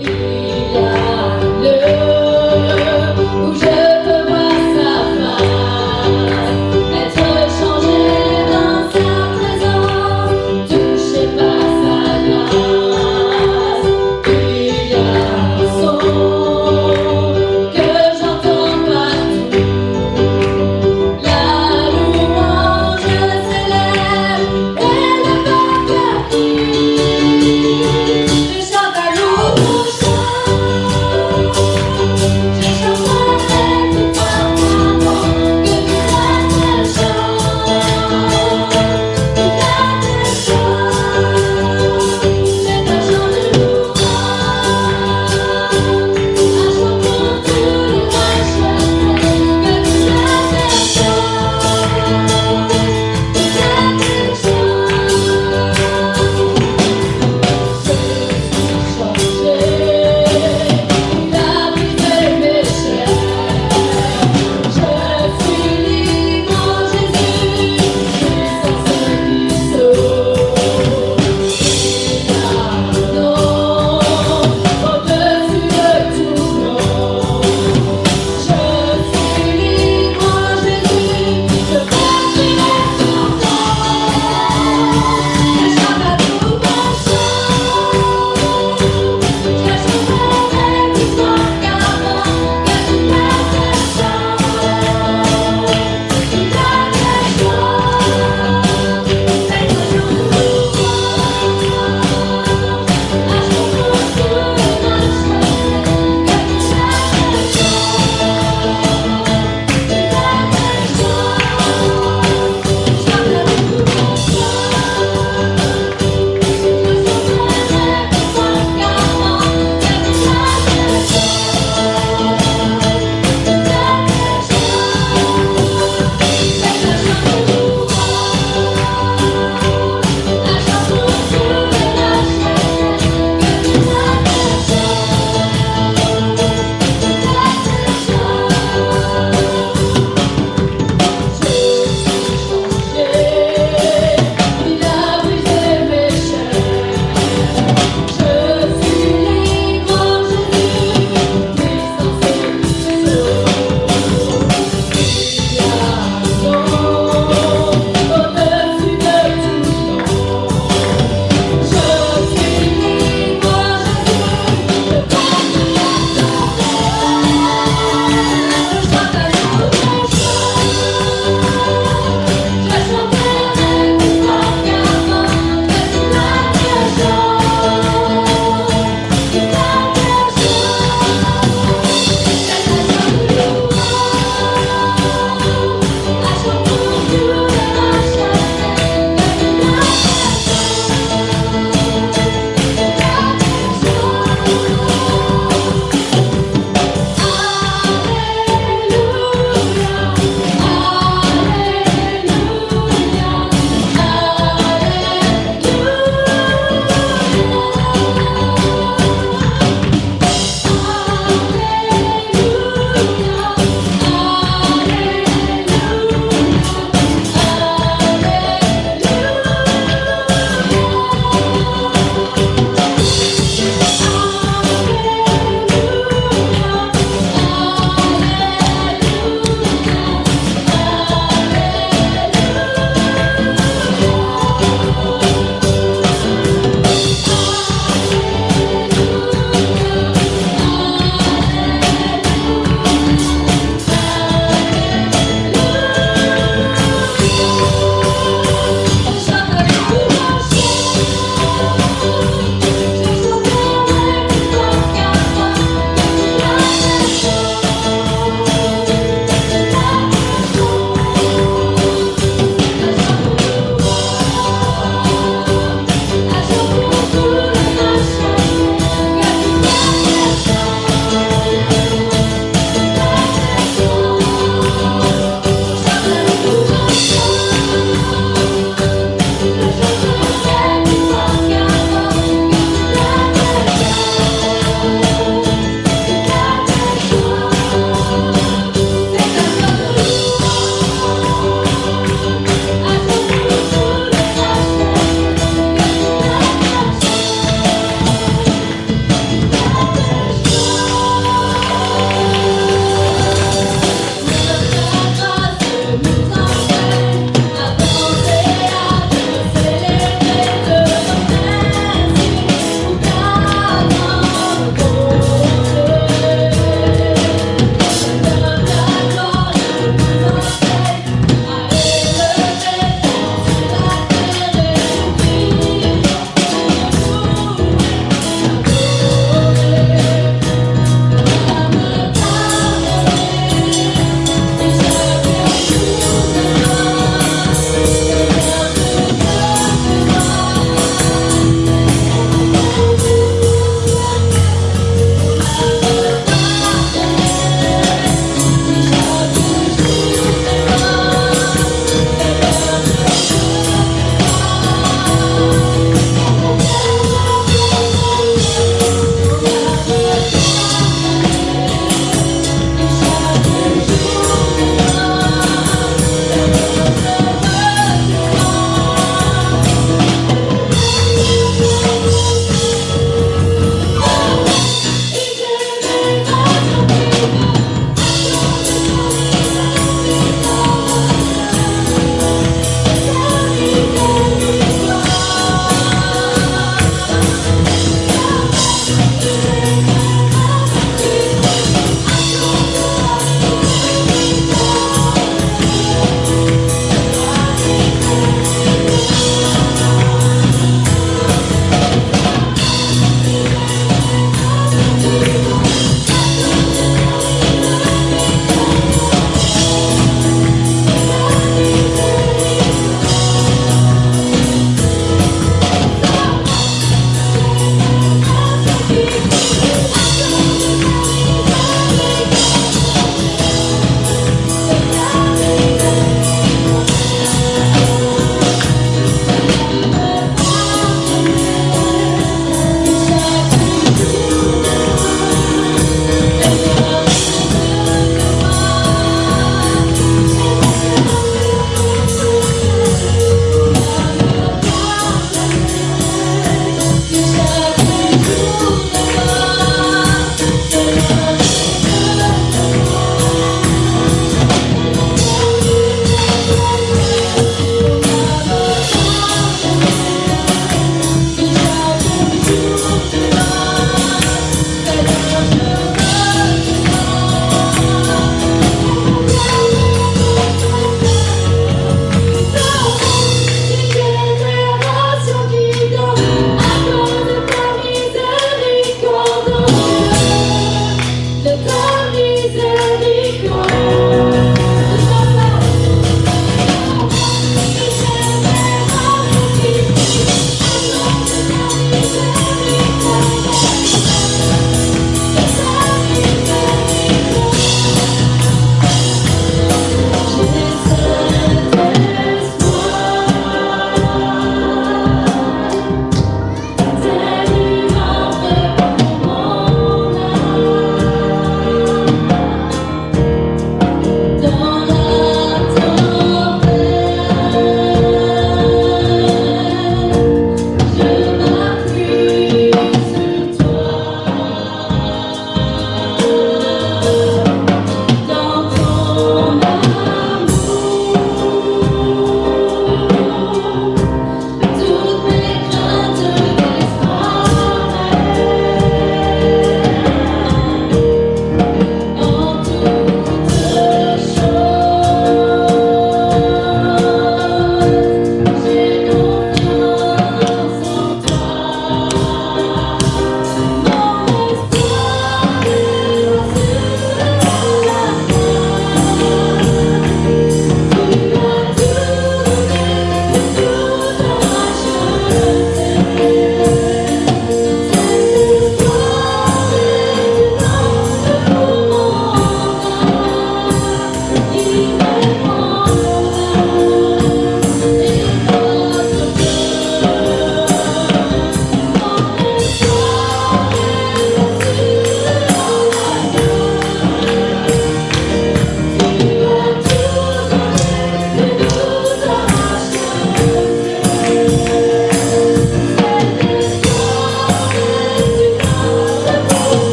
Il y a lieu où je peux voir sa face, être changé dans sa présence, touché par sa grâce. Il y a un son que j'entends partout, la louange s'élève et le peuple crie. Je chante un nouveau chant.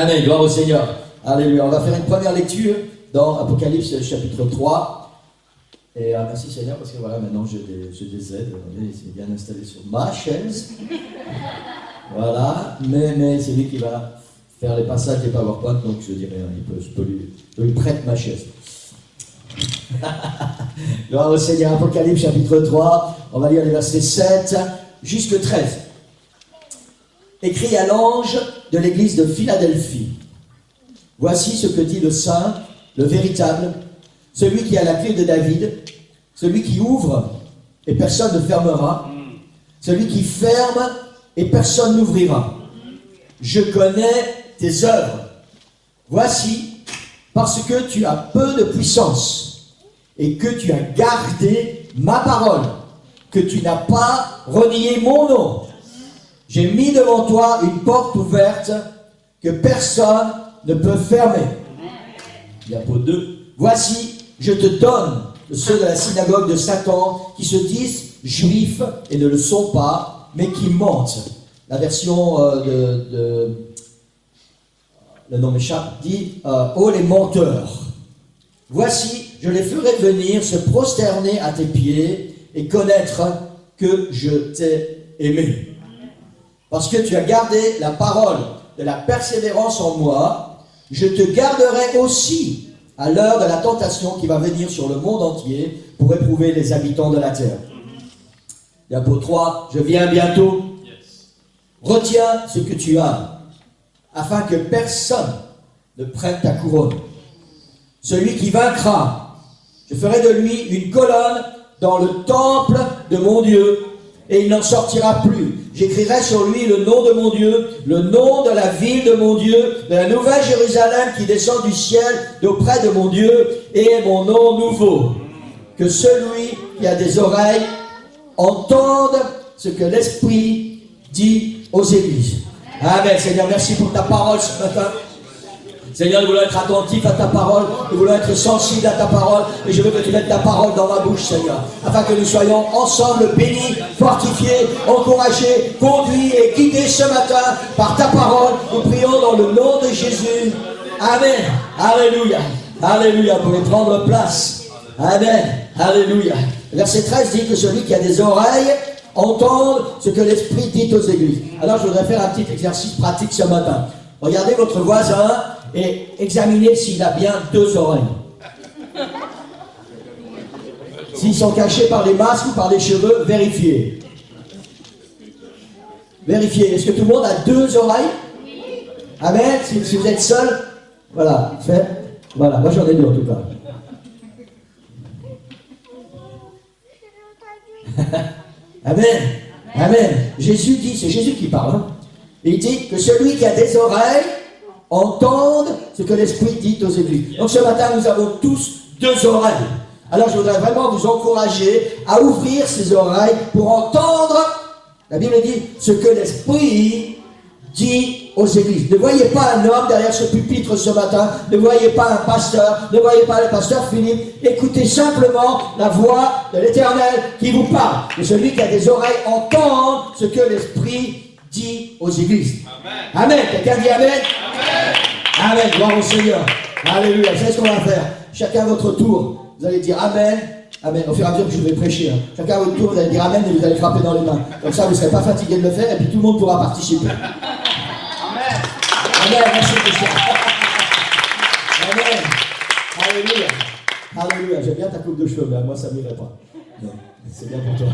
Amen, gloire au Seigneur. Alléluia. On va faire une première lecture dans Apocalypse chapitre 3. Et merci Seigneur, parce que voilà, maintenant j'ai des aides. C'est bien installé sur ma chaise. Voilà, mais c'est lui qui va faire les passages des PowerPoint, donc je dirais, je peux lui prêter ma chaise. Gloire au Seigneur, Apocalypse chapitre 3, on va lire les versets 7 jusqu'à 13. Écrit à l'ange de l'église de Philadelphie. Voici ce que dit le Saint, le véritable, celui qui a la clé de David, celui qui ouvre et personne ne fermera, celui qui ferme et personne n'ouvrira. Je connais tes œuvres. Voici, parce que tu as peu de puissance et que tu as gardé ma parole, que tu n'as pas renié mon nom. J'ai mis devant toi une porte ouverte que personne ne peut fermer. Diapo 2. Voici, je te donne ceux de la synagogue de Satan qui se disent juifs et ne le sont pas, mais qui mentent. La version le nom m'échappe, dit oh les menteurs. Voici, je les ferai venir se prosterner à tes pieds et connaître que je t'ai aimé. Parce que tu as gardé la parole de la persévérance en moi, je te garderai aussi à l'heure de la tentation qui va venir sur le monde entier pour éprouver les habitants de la terre. Diapo 3, je viens bientôt. Retiens ce que tu as, afin que personne ne prenne ta couronne. Celui qui vaincra, je ferai de lui une colonne dans le temple de mon Dieu, et il n'en sortira plus. J'écrirai sur lui le nom de mon Dieu, le nom de la ville de mon Dieu, de la nouvelle Jérusalem qui descend du ciel d'auprès de mon Dieu, et mon nom nouveau. Que celui qui a des oreilles entende ce que l'Esprit dit aux églises. Amen. Seigneur, merci pour ta parole ce matin. Seigneur, nous voulons être attentifs à ta parole, nous voulons être sensibles à ta parole, et je veux que tu mettes ta parole dans ma bouche, Seigneur, afin que nous soyons ensemble bénis, fortifiés, encouragés, conduits et guidés ce matin par ta parole. Nous prions dans le nom de Jésus. Amen. Alléluia. Alléluia. Vous pouvez prendre place. Amen. Alléluia. Verset 13 dit que celui qui a des oreilles entende ce que l'Esprit dit aux églises. Alors je voudrais faire un petit exercice pratique ce matin. Regardez votre voisin et examinez s'il a bien deux oreilles. S'ils sont cachés par les masques ou par les cheveux, vérifiez. Vérifiez. Est-ce que tout le monde a deux oreilles? Amen. Si vous êtes seul, voilà. Voilà. Moi j'en ai deux en tout cas. Amen. Amen. Jésus dit, c'est Jésus qui parle. Hein? Il dit que celui qui a des oreilles entende ce que l'Esprit dit aux églises. Donc ce matin, nous avons tous deux oreilles. Alors je voudrais vraiment vous encourager à ouvrir ces oreilles pour entendre, la Bible dit, ce que l'Esprit dit aux églises. Ne voyez pas un homme derrière ce pupitre ce matin, ne voyez pas un pasteur, ne voyez pas le pasteur Philippe, écoutez simplement la voix de l'Éternel qui vous parle. Et celui qui a des oreilles entende ce que l'Esprit dit aux églises. Amen. Amen. Quelqu'un dit Amen. Amen. Amen. Gloire au Seigneur. Alléluia. Vous savez ce qu'on va faire? Chacun à votre tour, vous allez dire Amen. Amen. Au fur et à mesure que je vais prêcher. Hein. Chacun à votre tour, vous allez dire Amen et vous allez frapper dans les mains. Comme ça, vous ne serez pas fatigué de le faire et puis tout le monde pourra participer. Amen. Amen. Merci Christian. Amen. Alléluia. Alléluia. J'aime bien ta coupe de cheveux, mais à moi, ça ne m'irait pas. Non, c'est bien pour toi.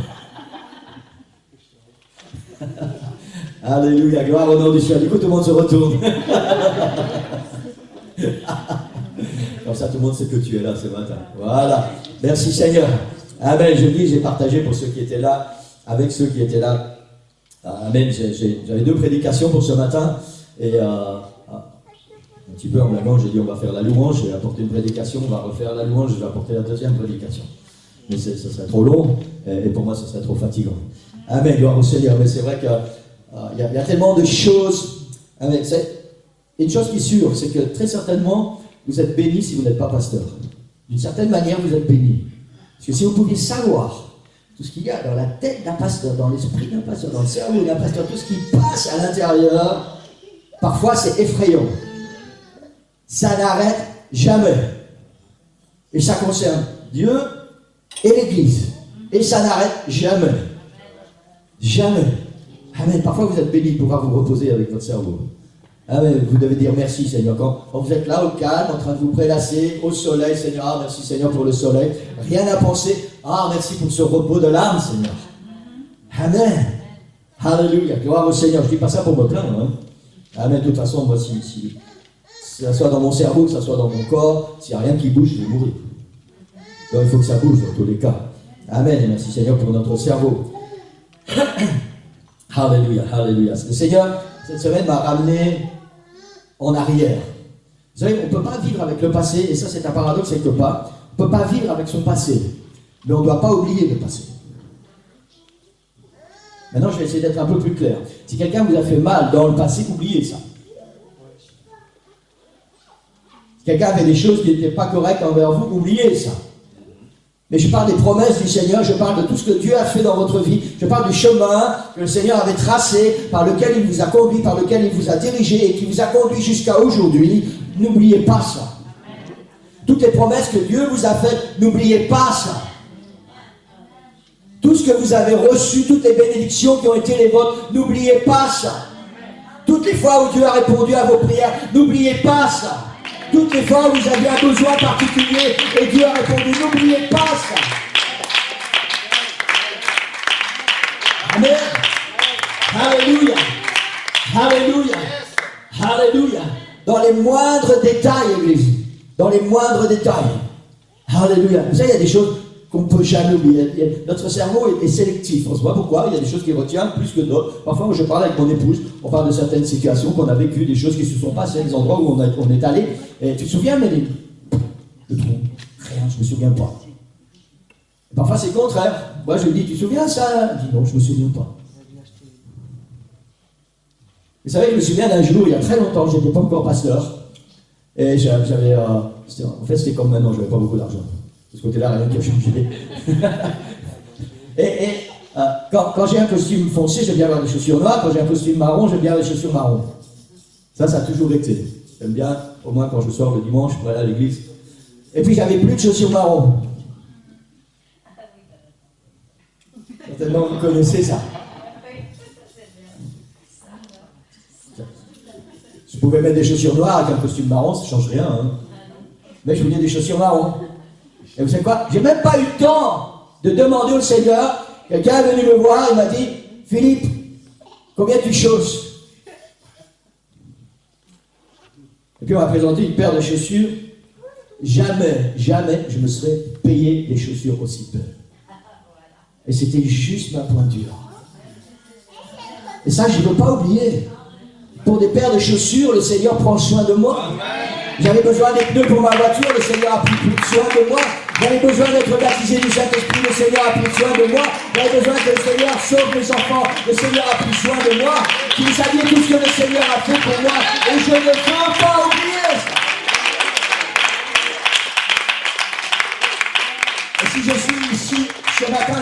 Alléluia, gloire au nom du Seigneur. Du coup, tout le monde se retourne. Comme ça, tout le monde sait que tu es là ce matin. Voilà. Merci Seigneur. Amen. Je dis, j'ai partagé pour ceux qui étaient là, avec ceux qui étaient là. Amen. J'avais deux prédications pour ce matin. Et un petit peu en blaguant, j'ai dit, on va faire la louange. J'ai apporté une prédication, on va refaire la louange. Je vais apporter la deuxième prédication. Mais ça serait trop long. Et pour moi, ça serait trop fatigant. Amen. Gloire au Seigneur. Mais c'est vrai que il y a tellement de choses. Amen. Une chose qui est sûre, c'est que très certainement, vous êtes béni si vous n'êtes pas pasteur. D'une certaine manière, vous êtes béni. Parce que si vous pouviez savoir tout ce qu'il y a dans la tête d'un pasteur, dans l'esprit d'un pasteur, dans le cerveau d'un pasteur, tout ce qui passe à l'intérieur, parfois c'est effrayant. ça n'arrête jamais. Et ça concerne Dieu et l'Église. Et ça n'arrête jamais. Jamais. Amen. Parfois vous êtes bénis de pouvoir vous reposer avec votre cerveau. Amen. Vous devez dire merci Seigneur. Quand vous êtes là au calme, en train de vous prélasser au soleil, Seigneur, ah, merci Seigneur pour le soleil. Rien à penser. Ah, merci pour ce repos de l'âme, Seigneur. Amen. Alléluia. Gloire au Seigneur. Je ne dis pas ça pour me plaindre. Hein. Amen. De toute façon, moi, si ça soit dans mon cerveau, que ça soit dans mon corps, s'il n'y a rien qui bouge, je vais mourir. Donc il faut que ça bouge dans tous les cas. Amen. Et merci Seigneur pour notre cerveau. Alléluia. Alléluia. Le Seigneur, cette semaine, m'a ramené en arrière. Vous savez, on ne peut pas vivre avec le passé, et ça c'est un paradoxe quelque part. On ne peut pas vivre avec son passé, mais on ne doit pas oublier le passé. Maintenant, je vais essayer d'être un peu plus clair. Si quelqu'un vous a fait mal dans le passé, oubliez ça. Si quelqu'un avait des choses qui n'étaient pas correctes envers vous, oubliez ça. Mais je parle des promesses du Seigneur, je parle de tout ce que Dieu a fait dans votre vie, je parle du chemin que le Seigneur avait tracé, par lequel il vous a conduit, par lequel il vous a dirigé et qui vous a conduit jusqu'à aujourd'hui. N'oubliez pas ça. Toutes les promesses que Dieu vous a faites, n'oubliez pas ça. Tout ce que vous avez reçu, toutes les bénédictions qui ont été les vôtres, n'oubliez pas ça. Toutes les fois où Dieu a répondu à vos prières, n'oubliez pas ça. Toutes les fois où vous aviez un besoin particulier et Dieu a répondu, n'oubliez pas ça. Amen. Alléluia. Alléluia. Alléluia. Dans les moindres détails, Église. Dans les moindres détails. Alléluia. Vous savez, il y a des choses qu'on ne peut jamais oublier. Notre cerveau est sélectif. On ne sait pas pourquoi. Il y a des choses qu'il retient plus que d'autres. Parfois, moi, je parle avec mon épouse. On parle de certaines situations qu'on a vécues, des choses qui se sont passées, des endroits où on est allé. Et tu te souviens, Méline? Je trouve rien, je ne me souviens pas. Et parfois, c'est le contraire. Moi, je lui dis, tu te souviens ça? Elle dit, non, je ne me souviens pas. Vous savez, je me souviens d'un jour, il y a très longtemps, je n'étais pas encore pasteur. Et j'avais. En fait, c'était comme maintenant, je n'avais pas beaucoup d'argent. De ce côté-là, rien qui a changé. Quand j'ai un costume foncé, j'aime bien avoir des chaussures noires. Quand j'ai un costume marron, j'aime bien avoir des chaussures marron. Ça a toujours été. J'aime bien, au moins quand je sors le dimanche pour aller à l'église. Et puis, j'avais plus de chaussures marron. Certainement, vous connaissez ça. Je pouvais mettre des chaussures noires avec un costume marron, ça ne change rien. Hein. Mais je voulais des chaussures marron. Et vous savez quoi? J'ai même pas eu le temps de demander au Seigneur. Quelqu'un est venu me voir et m'a dit, Philippe, combien tu chausses? Et puis on m'a présenté une paire de chaussures. Jamais je me serais payé des chaussures aussi peu. Et c'était juste ma pointure. Et ça, je ne veux pas oublier. Pour des paires de chaussures, le Seigneur prend soin de moi. J'avais besoin des pneus pour ma voiture, le Seigneur a pris soin de moi. J'avais besoin d'être baptisé du Saint-Esprit, le Seigneur a pris soin de moi. J'avais besoin que le Seigneur sauve mes enfants, le Seigneur a pris soin de moi. Si vous saviez tout ce que le Seigneur a fait pour moi, et je ne veux pas oublier ça. Et si je suis ici ce matin,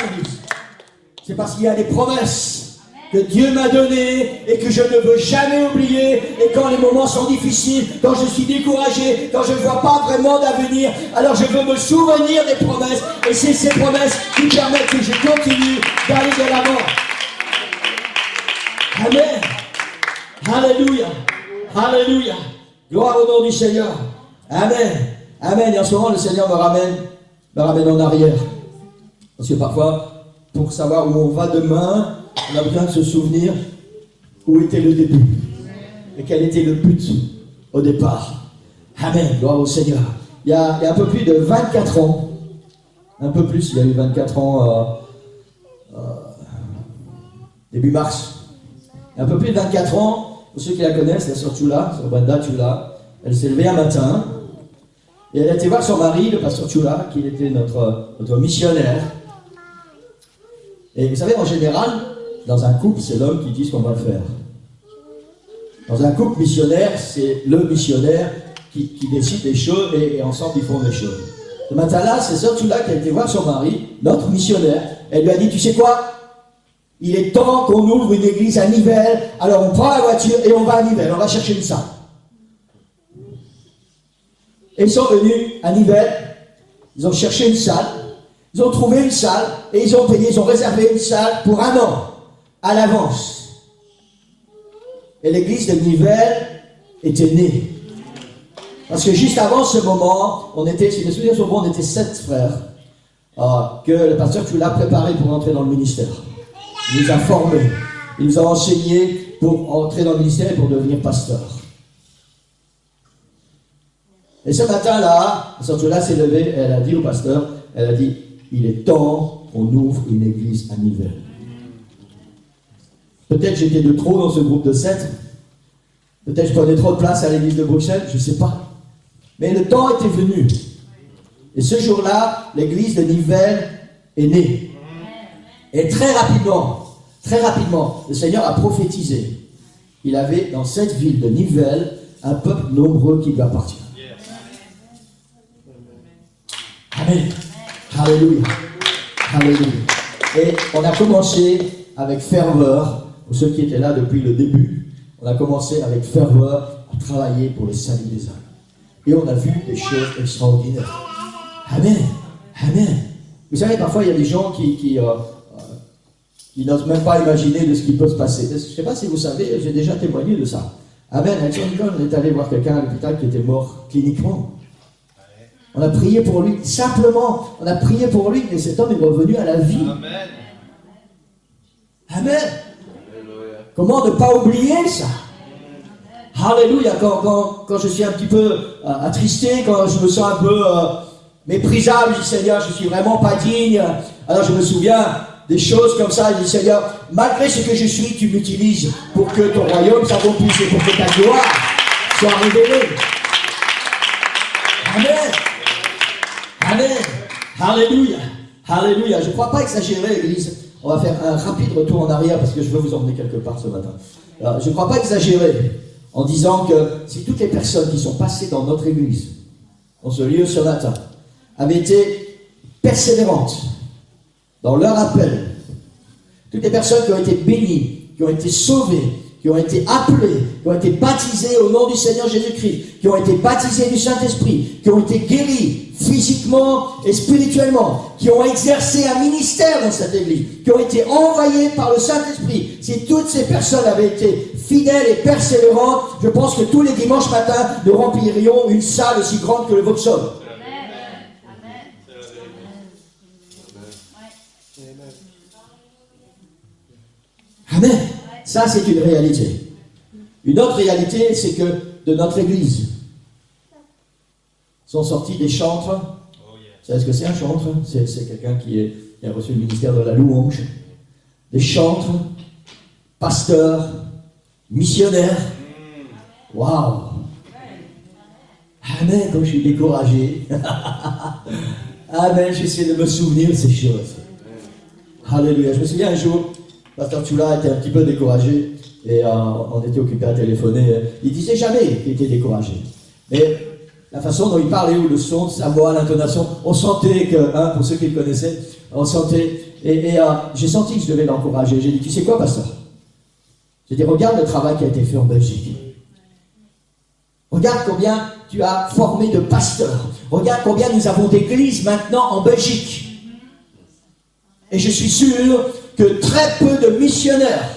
c'est parce qu'il y a des promesses que Dieu m'a donné et que je ne veux jamais oublier. Et quand les moments sont difficiles, quand je suis découragé, quand je ne vois pas vraiment d'avenir, alors je veux me souvenir des promesses. Et c'est ces promesses qui permettent que je continue d'aller de l'avant. Amen. Alléluia. Alléluia. Gloire au nom du Seigneur. Amen. Amen. Et en ce moment, le Seigneur me ramène en arrière. Parce que parfois, pour savoir où on va demain, on a besoin de se souvenir où était le début et quel était le but au départ. Amen, gloire au Seigneur. Il y a un peu plus de 24 ans, un peu plus, il y a eu 24 ans début mars. Il y a un peu plus de 24 ans, pour ceux qui la connaissent, la sœur Tchoula, sœur Brenda Tchoula, elle s'est levée un matin et elle a été voir son mari, le pasteur Tchoula, qui était notre missionnaire. Et vous savez, en général, dans un couple, c'est l'homme qui dit ce qu'on va faire. Dans un couple missionnaire, c'est le missionnaire qui décide des choses et ensemble ils font des choses. Ce matin-là, c'est sœur Tchoula qui a été voir son mari, notre missionnaire. Elle lui a dit, tu sais quoi? Il est temps qu'on ouvre une église à Nivelles. Alors on prend la voiture et on va à Nivelles. On va chercher une salle. Et ils sont venus à Nivelles, ils ont cherché une salle, ils ont trouvé une salle, et ils ont payé, ils ont réservé une salle pour 1 an, à l'avance. Et l'église de Nivelles était née. Parce que juste avant ce moment, on était, si mes souvenirs sont bons, on était 7 frères, que le pasteur Tchoula a préparé pour entrer dans le ministère. Il nous a formés, il nous a enseignés pour entrer dans le ministère et pour devenir pasteur. Et ce matin-là, la sœur Tchoula s'est levée, elle a dit au pasteur, elle a dit, il est temps qu'on ouvre une église à Nivelles. Peut-être j'étais de trop dans ce groupe de 7, peut-être je prenais trop de place à l'église de Bruxelles, je ne sais pas. Mais le temps était venu. Et ce jour-là, l'église de Nivelles est née. Et très rapidement, le Seigneur a prophétisé. Il avait dans cette ville de Nivelles un peuple nombreux qui lui appartient. Amen. Alléluia. Alléluia. Et on a commencé avec ferveur, pour ceux qui étaient là depuis le début, on a commencé avec ferveur à travailler pour le salut des âmes. Et on a vu des choses extraordinaires. Amen. Amen. Vous savez, parfois, il y a des gens qui n'osent même pas imaginer de ce qui peut se passer. Je ne sais pas si vous savez, j'ai déjà témoigné de ça. Amen. On est allé voir quelqu'un à l'hôpital qui était mort cliniquement. On a prié pour lui, simplement. On a prié pour lui, mais cet homme est revenu à la vie. Amen. Amen. Comment ne pas oublier ça? Alléluia. Quand je suis un petit peu attristé, quand je me sens un peu méprisable, je dis Seigneur, je suis vraiment pas digne. Alors je me souviens des choses comme ça. Je dis Seigneur, malgré ce que je suis, tu m'utilises pour que ton royaume s'accomplisse et pour que ta gloire soit révélée. Amen. Amen. Alléluia. Alléluia. Je ne crois pas exagérer, Église. On va faire un rapide retour en arrière parce que je veux vous emmener quelque part ce matin. Alors, je ne crois pas exagérer en disant que si toutes les personnes qui sont passées dans notre Église, dans ce lieu ce matin, avaient été persévérantes dans leur appel, toutes les personnes qui ont été bénies, qui ont été sauvées, qui ont été appelés, qui ont été baptisés au nom du Seigneur Jésus-Christ, qui ont été baptisés du Saint-Esprit, qui ont été guéris physiquement et spirituellement, qui ont exercé un ministère dans cette église, qui ont été envoyés par le Saint-Esprit. Si toutes ces personnes avaient été fidèles et persévérantes, je pense que tous les dimanches matins, nous remplirions une salle aussi grande que le Vauxhall. Amen. Ça, c'est une réalité. Une autre réalité, c'est que de notre église sont sortis des chantres. Vous savez ce que c'est un chantre? C'est quelqu'un qui a reçu le ministère de la louange. Des chantres, pasteurs, missionnaires. Waouh! Amen, comme je suis découragé. Amen, j'essaie de me souvenir de ces choses. Alléluia. Je me souviens un jour, Pasteur Tchoula était un petit peu découragé et on était occupé à téléphoner. Il disait jamais qu'il était découragé. Mais la façon dont il parlait, ou le son de sa voix, l'intonation, on sentait que, pour ceux qui le connaissaient, on sentait. Et j'ai senti que je devais l'encourager. J'ai dit, tu sais quoi, pasteur? J'ai dit, regarde le travail qui a été fait en Belgique. Regarde combien tu as formé de pasteurs. Regarde combien nous avons d'églises maintenant en Belgique. Et je suis sûr que très peu de missionnaires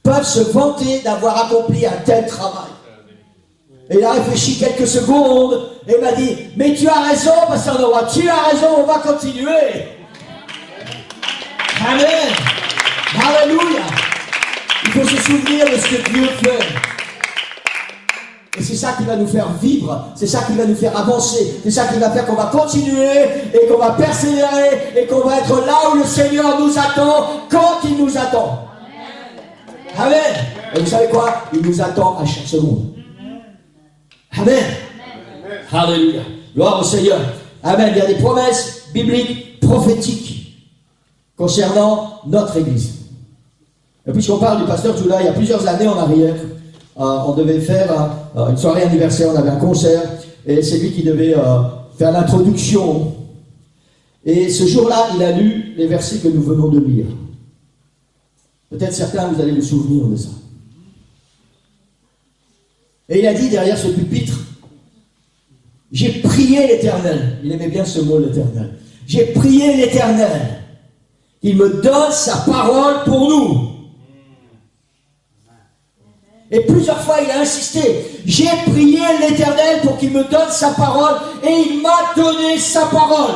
peuvent se vanter d'avoir accompli un tel travail. Et il a réfléchi quelques secondes et m'a dit, mais tu as raison, pasteur Noah, tu as raison, on va continuer. Amen. Alléluia. Il faut se souvenir de ce que Dieu fait. Et c'est ça qui va nous faire vivre, c'est ça qui va nous faire avancer, c'est ça qui va faire qu'on va continuer et qu'on va persévérer et qu'on va être là où le Seigneur nous attend quand il nous attend. Amen. Et vous savez quoi? Il nous attend à chaque seconde. Amen. Alléluia. Gloire au Seigneur. Amen. Il y a des promesses bibliques, prophétiques concernant notre Église. Et puisqu'on parle du pasteur Tchoula, il y a plusieurs années en arrière, on devait faire une soirée anniversaire, on avait un concert, et c'est lui qui devait faire l'introduction. Et ce jour-là, il a lu les versets que nous venons de lire. Peut-être certains, vous allez vous souvenir de ça. Et il a dit derrière ce pupitre, J'ai prié l'Éternel. Il aimait bien ce mot, l'Éternel. J'ai prié l'Éternel. Il me donne sa parole pour nous. Et plusieurs fois, il a insisté. J'ai prié l'Éternel pour qu'il me donne sa parole et il m'a donné sa parole.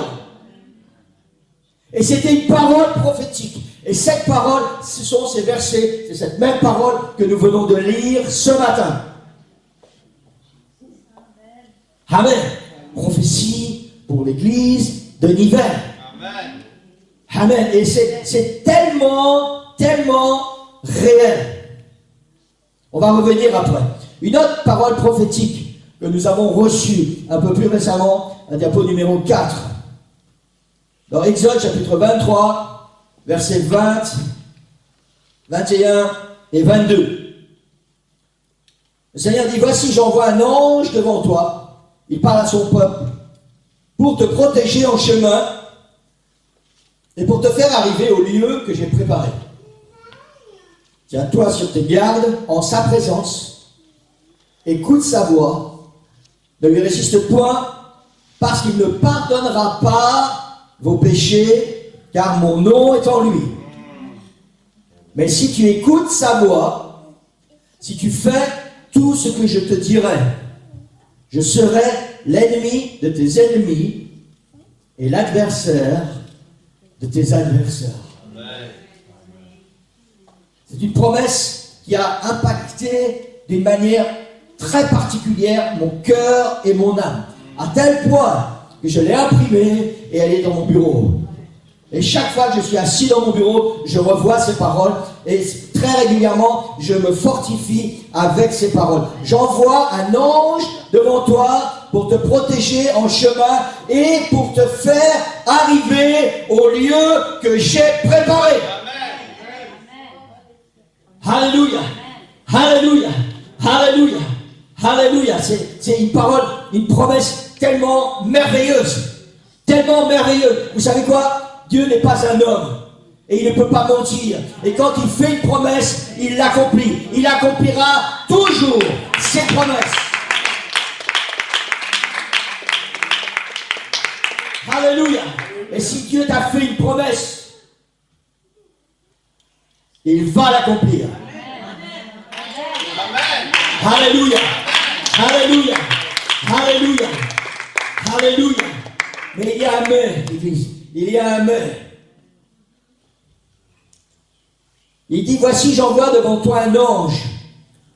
Et c'était une parole prophétique. Et cette parole, ce sont ces versets, c'est cette même parole que nous venons de lire ce matin. Amen. Prophétie pour l'église de Nivelles. Amen. Amen. Et c'est tellement réel. On va revenir après. Une autre parole prophétique que nous avons reçue un peu plus récemment, un diapo numéro 4. Dans Exode chapitre 23, versets 20, 21 et 22. Le Seigneur dit, voici j'envoie un ange devant toi. Il parle à son peuple pour te protéger en chemin et pour te faire arriver au lieu que j'ai préparé. Tiens-toi sur tes gardes en sa présence, écoute sa voix, ne lui résiste point, parce qu'il ne pardonnera pas vos péchés, car mon nom est en lui. Mais si tu écoutes sa voix, si tu fais tout ce que je te dirai, je serai l'ennemi de tes ennemis et l'adversaire de tes adversaires. C'est une promesse qui a impacté d'une manière très particulière mon cœur et mon âme. À tel point que je l'ai imprimée et elle est dans mon bureau. Et chaque fois que je suis assis dans mon bureau, je revois ces paroles et très régulièrement, je me fortifie avec ces paroles. J'envoie un ange devant toi pour te protéger en chemin et pour te faire arriver au lieu que j'ai préparé. Alléluia, alléluia, alléluia, alléluia. C'est une parole, une promesse tellement merveilleuse. Tellement merveilleuse. Vous savez quoi? Dieu n'est pas un homme. Et il ne peut pas mentir. Et quand il fait une promesse, il l'accomplit. Il accomplira toujours ses promesses. Alléluia. Et si Dieu t'a fait une promesse, il va l'accomplir. Alléluia. Alléluia. Alléluia. Alléluia. Mais il y a un mais, l'église. Il y a un mais. Il dit, voici j'envoie devant toi un ange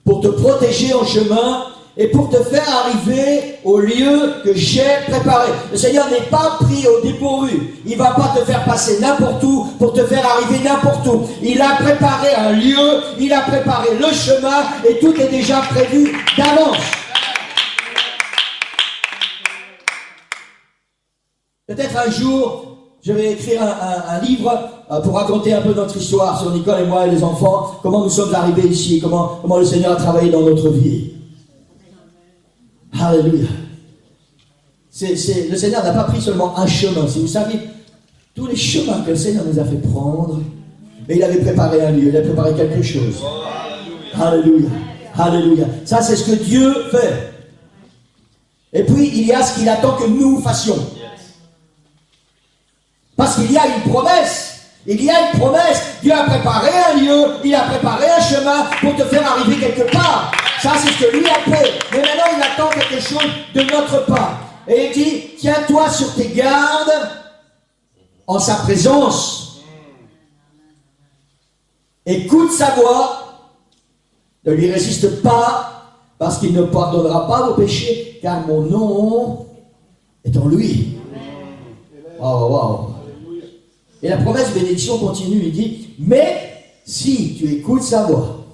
pour te protéger en chemin et pour te faire arriver au lieu que j'ai préparé. Le Seigneur n'est pas pris au dépourvu. Il ne va pas te faire passer n'importe où pour te faire arriver n'importe où. Il a préparé un lieu, il a préparé le chemin et tout est déjà prévu d'avance. Peut-être un jour, je vais écrire un livre pour raconter un peu notre histoire sur Nicole et moi et les enfants, comment nous sommes arrivés ici, comment le Seigneur a travaillé dans notre vie. Alléluia. Le Seigneur n'a pas pris seulement un chemin. Si vous saviez, tous les chemins que le Seigneur nous a fait prendre, mais il avait préparé un lieu, il a préparé quelque chose. Alléluia. Alléluia. Ça, c'est ce que Dieu fait. Et puis, il y a ce qu'il attend que nous fassions. Parce qu'il y a une promesse. Il y a une promesse. Dieu a préparé un lieu, il a préparé un chemin pour te faire arriver quelque part. Ça, c'est ce que lui a fait. Mais maintenant, il attend quelque chose de notre part. Et il dit, tiens-toi sur tes gardes en sa présence. Écoute sa voix. Ne lui résiste pas, parce qu'il ne pardonnera pas vos péchés, car mon nom est en lui. Waouh, waouh. Et la promesse de bénédiction continue, il dit, mais si tu écoutes sa voix,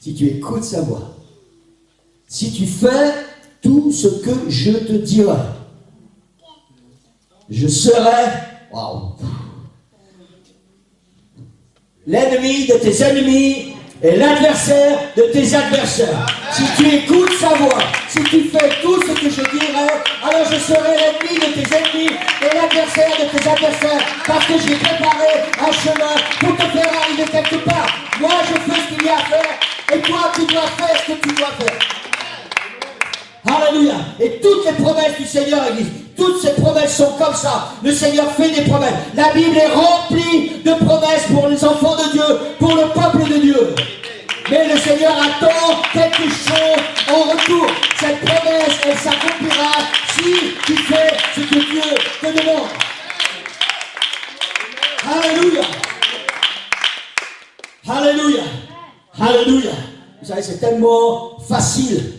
si tu écoutes sa voix, si tu fais tout ce que je te dirai, je serai, waouh, l'ennemi de tes ennemis et l'adversaire de tes adversaires. Si tu écoutes sa voix, si tu fais tout ce que je dirai, alors je serai l'ennemi de tes ennemis et l'adversaire de tes adversaires, parce que j'ai préparé un chemin pour te faire arriver quelque part. Moi, je fais ce qu'il y a à faire, et toi, tu dois faire ce que tu dois faire. Alléluia. Et toutes les promesses du Seigneur, Église, toutes ces promesses sont comme ça. Le Seigneur fait des promesses. La Bible est remplie de promesses pour les enfants de Dieu, pour le peuple de Dieu. Mais le Seigneur attend quelque chose en retour. Cette promesse, elle s'accomplira si tu fais ce que Dieu te demande. Alléluia. Alléluia. Alléluia. Vous savez, c'est tellement facile.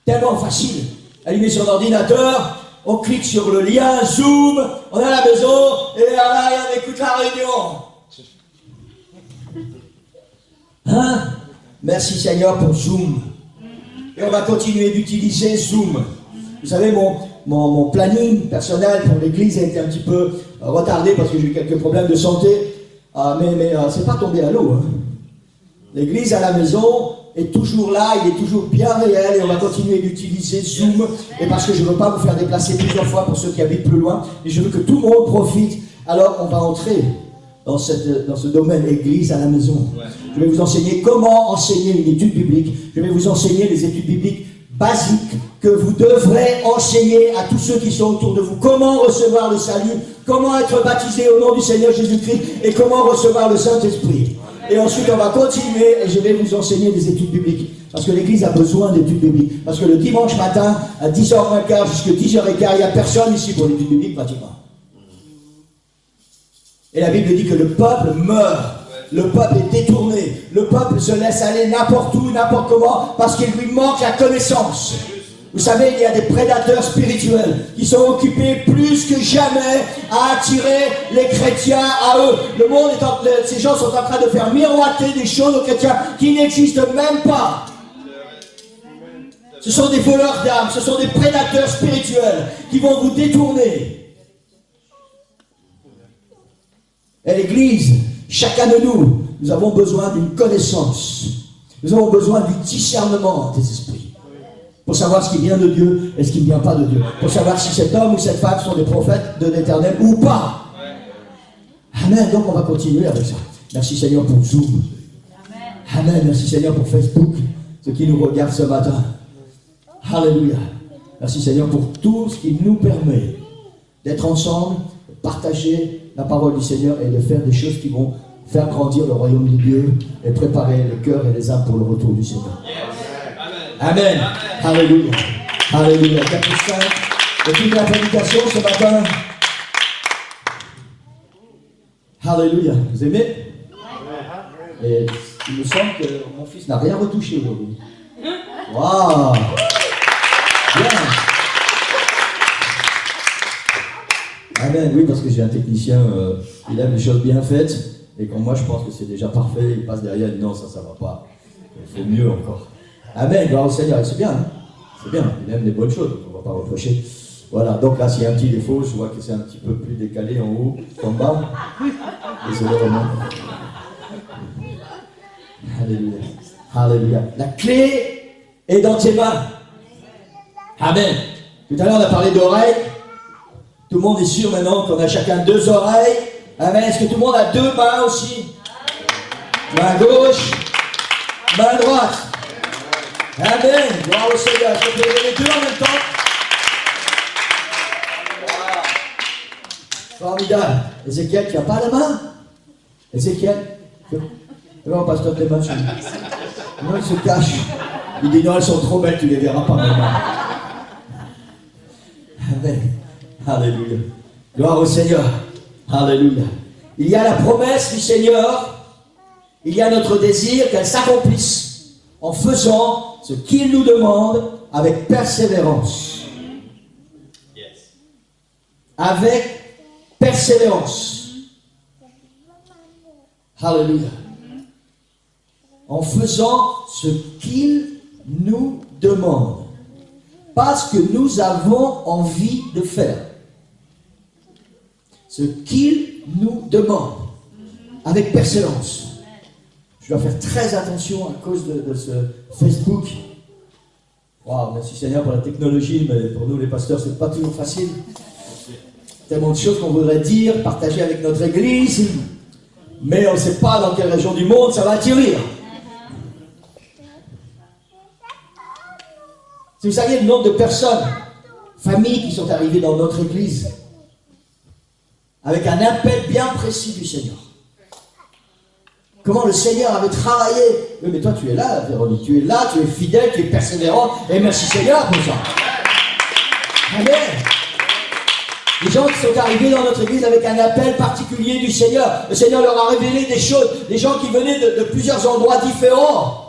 Tellement facile. Allumer sur l'ordinateur, on clique sur le lien, Zoom, on est à la maison, et là, on écoute la réunion. Hein? Merci Seigneur pour Zoom. Et on va continuer d'utiliser Zoom. Vous savez, mon planning personnel pour l'église a été un petit peu retardé parce que j'ai eu quelques problèmes de santé. Mais c'est pas tombé à l'eau. Hein. L'église à la maison est toujours là, il est toujours bien réel et on va continuer d'utiliser Zoom. Et parce que je ne veux pas vous faire déplacer plusieurs fois pour ceux qui habitent plus loin, et je veux que tout le monde profite. Alors on va entrer dans ce domaine église à la maison. Je vais vous enseigner comment enseigner une étude biblique. Je vais vous enseigner les études bibliques basiques que vous devrez enseigner à tous ceux qui sont autour de vous. Comment recevoir le salut, comment être baptisé au nom du Seigneur Jésus-Christ et comment recevoir le Saint-Esprit. Et ensuite on va continuer et je vais vous enseigner des études bibliques. Parce que l'église a besoin d'études bibliques. Parce que le dimanche matin, à 10h15 jusqu'à 10h15, il n'y a personne ici pour l'étude biblique pratiquement. Et la Bible dit que le peuple meurt. Le peuple est détourné. Le peuple se laisse aller n'importe où, n'importe comment, parce qu'il lui manque la connaissance. Vous savez, il y a des prédateurs spirituels qui sont occupés plus que jamais à attirer les chrétiens à eux. Le monde ces gens sont en train de faire miroiter des choses aux chrétiens qui n'existent même pas. Ce sont des voleurs d'âmes, ce sont des prédateurs spirituels qui vont vous détourner. Et l'Église, chacun de nous, nous avons besoin d'une connaissance. Nous avons besoin du discernement des esprits. Pour savoir ce qui vient de Dieu et ce qui ne vient pas de Dieu. Pour savoir si cet homme ou cette femme sont des prophètes de l'Éternel ou pas. Amen. Donc on va continuer avec ça. Merci Seigneur pour Zoom. Amen. Merci Seigneur pour Facebook, ceux qui nous regardent ce matin. Alléluia. Merci Seigneur pour tout ce qui nous permet d'être ensemble, de partager la parole du Seigneur et de faire des choses qui vont faire grandir le royaume de Dieu et préparer les cœurs et les âmes pour le retour du Seigneur. Amen. Alléluia. Alléluia. 4 et 5. Et toute la prédication ce matin. Alléluia. Vous aimez? Et il me semble que mon fils n'a rien retouché aujourd'hui. Waouh! Bien. Amen. Oui, parce que j'ai un technicien, il aime les choses bien faites. Et quand moi je pense que c'est déjà parfait, il passe derrière et dit non, ça va pas. Il faut mieux encore. Amen, gloire au Seigneur, c'est bien, hein? C'est bien, il aime les bonnes choses, on ne va pas reprocher. Voilà, donc là, s'il y a un petit défaut, je vois que c'est un petit peu plus décalé en haut qu'en bas. Désolé, Romain. Alléluia. Alléluia. La clé est dans tes mains. Amen. Tout à l'heure, on a parlé d'oreilles. Tout le monde est sûr maintenant qu'on a chacun 2 oreilles. Amen. Est-ce que tout le monde a 2 mains aussi? Main gauche, main droite. Amen. Gloire au Seigneur. Est-ce que vous pouvez les 2 en même temps? Formidable. Ézéchiel, tu n'as pas la main? Ézéchiel? Non, pasteur, tes mains sont... Non, il se cache. Il dit non, elles sont trop belles, tu ne les verras pas maintenant. Amen. Alléluia. Gloire au Seigneur. Alléluia. Il y a la promesse du Seigneur. Il y a notre désir qu'elle s'accomplisse en faisant ce qu'il nous demande avec persévérance. Avec persévérance. Alléluia. En faisant ce qu'il nous demande. Pas ce que nous avons envie de faire. Ce qu'il nous demande. Avec persévérance. Je dois faire très attention à cause de ce Facebook. Waouh, merci Seigneur pour la technologie, mais pour nous les pasteurs, c'est pas toujours facile. Tellement de choses qu'on voudrait dire, partager avec notre église, mais on ne sait pas dans quelle région du monde ça va atterrir. Si vous saviez le nombre de personnes, familles qui sont arrivées dans notre église, avec un appel bien précis du Seigneur. Comment le Seigneur avait travaillé. Oui, mais toi tu es là, Véronique, tu es là, tu es fidèle, tu es persévérant, et merci Seigneur pour ça. Amen. Les gens qui sont arrivés dans notre église avec un appel particulier du Seigneur. Le Seigneur leur a révélé des choses. Des gens qui venaient de plusieurs endroits différents.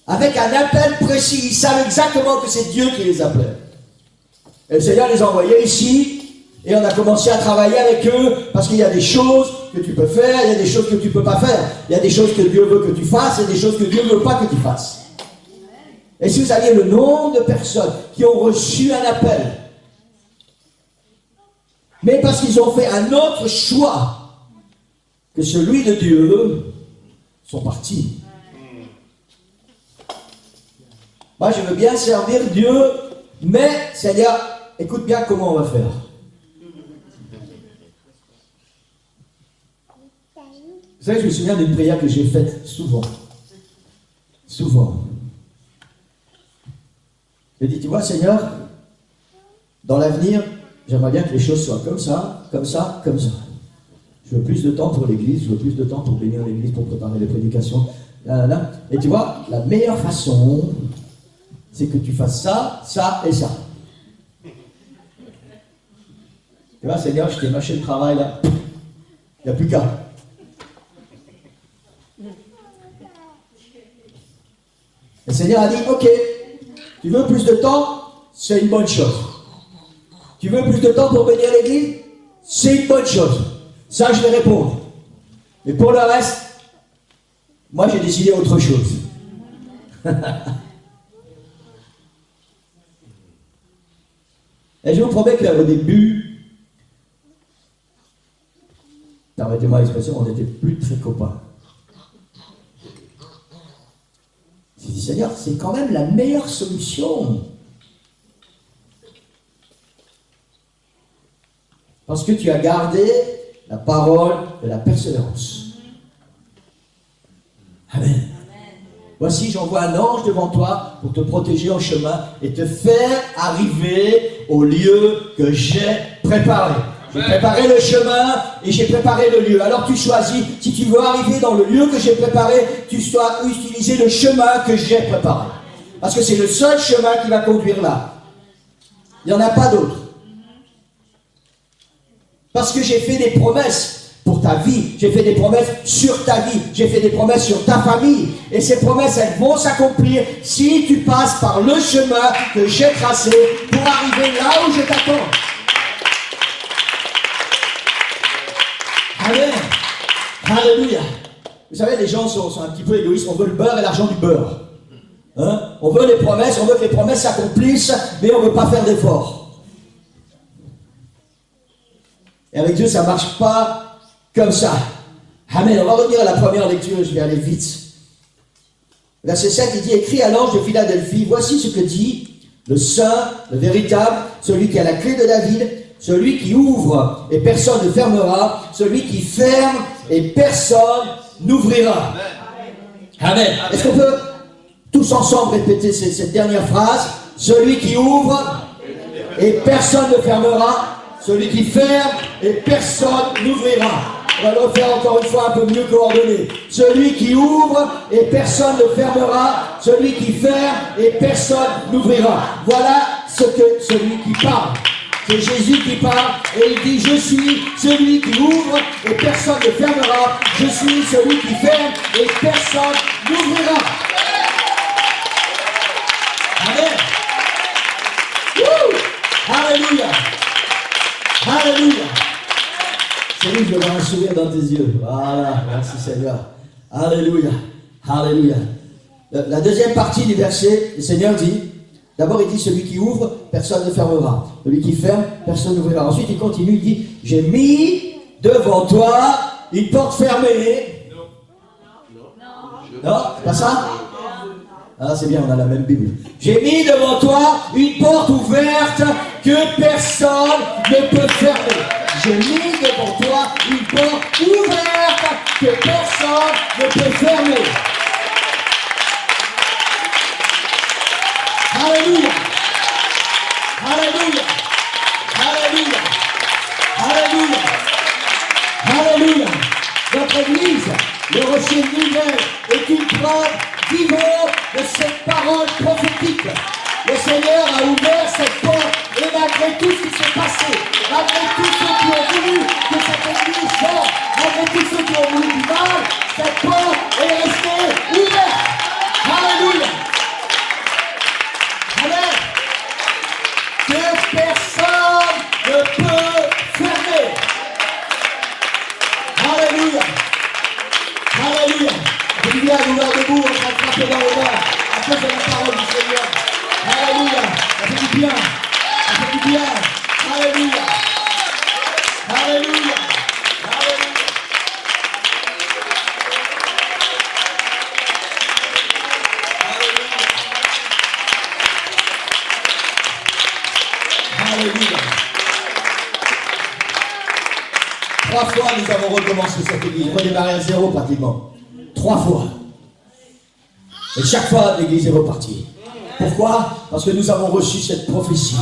Avec un appel précis. Ils savent exactement que c'est Dieu qui les appelait. Et le Seigneur les a envoyés ici. Et on a commencé à travailler avec eux. Parce qu'il y a des choses que tu peux faire. Il y a des choses que tu ne peux pas faire. Il y a des choses que Dieu veut que tu fasses. Et des choses que Dieu ne veut pas que tu fasses. Et si vous saviez le nombre de personnes qui ont reçu un appel, mais parce qu'ils ont fait un autre choix que celui de Dieu, sont partis. Moi, je veux bien servir Dieu, mais Seigneur, écoute bien comment on va faire. Vous savez, je me souviens d'une prière que j'ai faite souvent. Souvent. J'ai dit, tu vois, Seigneur, dans l'avenir, j'aimerais bien que les choses soient comme ça, comme ça, comme ça. Je veux plus de temps pour l'église, je veux plus de temps pour bénir l'église, pour préparer les prédications. Là, là. Et tu vois, la meilleure façon, c'est que tu fasses ça, ça et ça. Tu vois, Seigneur, je t'ai mâché le travail là. Il n'y a plus qu'à. Le Seigneur a dit, ok, tu veux plus de temps, c'est une bonne chose. Tu veux plus de temps pour bénir l'église? C'est une bonne chose. Ça, je vais répondre. Mais pour le reste, moi, j'ai décidé autre chose. Et je vous promets qu'au début, permettez-moi l'expression, on n'était plus très copains. J'ai dit, Seigneur, c'est quand même la meilleure solution. Parce que tu as gardé la parole de la persévérance. Amen. Voici, j'envoie un ange devant toi pour te protéger en chemin et te faire arriver au lieu que j'ai préparé. J'ai préparé le chemin et j'ai préparé le lieu. Alors tu choisis, si tu veux arriver dans le lieu que j'ai préparé, tu dois utiliser le chemin que j'ai préparé. Parce que c'est le seul chemin qui va conduire là. Il n'y en a pas d'autre. Parce que j'ai fait des promesses pour ta vie, j'ai fait des promesses sur ta vie, j'ai fait des promesses sur ta famille. Et ces promesses, elles vont s'accomplir si tu passes par le chemin que j'ai tracé pour arriver là où je t'attends. Amen. Alléluia. Vous savez, les gens sont un petit peu égoïstes, on veut le beurre et l'argent du beurre. Hein? On veut les promesses, on veut que les promesses s'accomplissent, mais on ne veut pas faire d'efforts. Et avec Dieu, ça ne marche pas comme ça. Amen. On va revenir à la première lecture, je vais aller vite. Verset 7, il dit, écrit à l'ange de Philadelphie, voici ce que dit le Saint, le véritable, celui qui a la clé de David, celui qui ouvre et personne ne fermera, celui qui ferme et personne n'ouvrira. Amen. Amen. Est-ce qu'on peut tous ensemble répéter cette dernière phrase? Celui qui ouvre et personne ne fermera. Celui qui ferme et personne n'ouvrira. On va le refaire encore une fois un peu mieux coordonné. Celui qui ouvre et personne ne fermera. Celui qui ferme et personne n'ouvrira. Voilà ce que celui qui parle. C'est Jésus qui parle et il dit, je suis celui qui ouvre et personne ne fermera. Je suis celui qui ferme et personne n'ouvrira. Amen. Woo! Alléluia. Alléluia. Seigneur, je vois un sourire dans tes yeux. Voilà, merci Seigneur. Alléluia. Alléluia. La deuxième partie du verset, le Seigneur dit, d'abord il dit, celui qui ouvre, personne ne fermera. Celui qui ferme, personne n'ouvrira. Ensuite il continue, il dit, j'ai mis devant toi une porte fermée. Non, c'est pas ça? Ah, c'est bien, on a la même Bible. J'ai mis devant toi une porte ouverte que personne ne peut fermer. J'ai mis devant toi une porte ouverte que personne ne peut fermer. Alléluia. Alléluia. Alléluia. Alléluia. Alléluia. Notre Église, le Rocher Nouvelle, est une preuve vivante de cette parole prophétique. Le Seigneur a ouvert cette porte et malgré tout ce qui s'est passé, malgré tous ceux qui ont voulu que cette Église sorte, malgré tous ceux qui ont voulu du mal, cette porte est restée ouverte. Alléluia. Amen. Que personne ne peut fermer. Alléluia. Alléluia. Je dis bien, nous là debout, on va frapper dans les mains à cause de la parole du Seigneur. Alléluia. Ça fait du bien. Ça fait du bien. Alléluia. Alléluia. Alléluia. Alléluia. 3 fois nous avons recommencé cette église, redémarré à 0 pratiquement. 3 fois. Et chaque fois l'église est repartie. Pourquoi? Parce que nous avons reçu cette prophétie.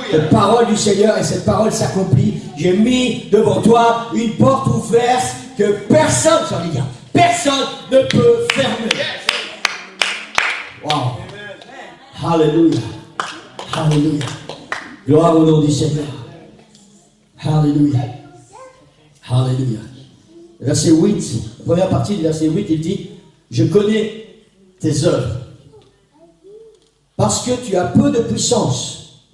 Cette parole du Seigneur et cette parole s'accomplit. J'ai mis devant toi une porte ouverte que personne, ça veut dire, personne ne peut fermer. Wow. Alléluia. Alléluia. Gloire au nom du Seigneur. Alléluia. Alléluia. Verset 8, la première partie du verset 8, il dit, je connais tes œuvres. Parce que tu as peu de puissance.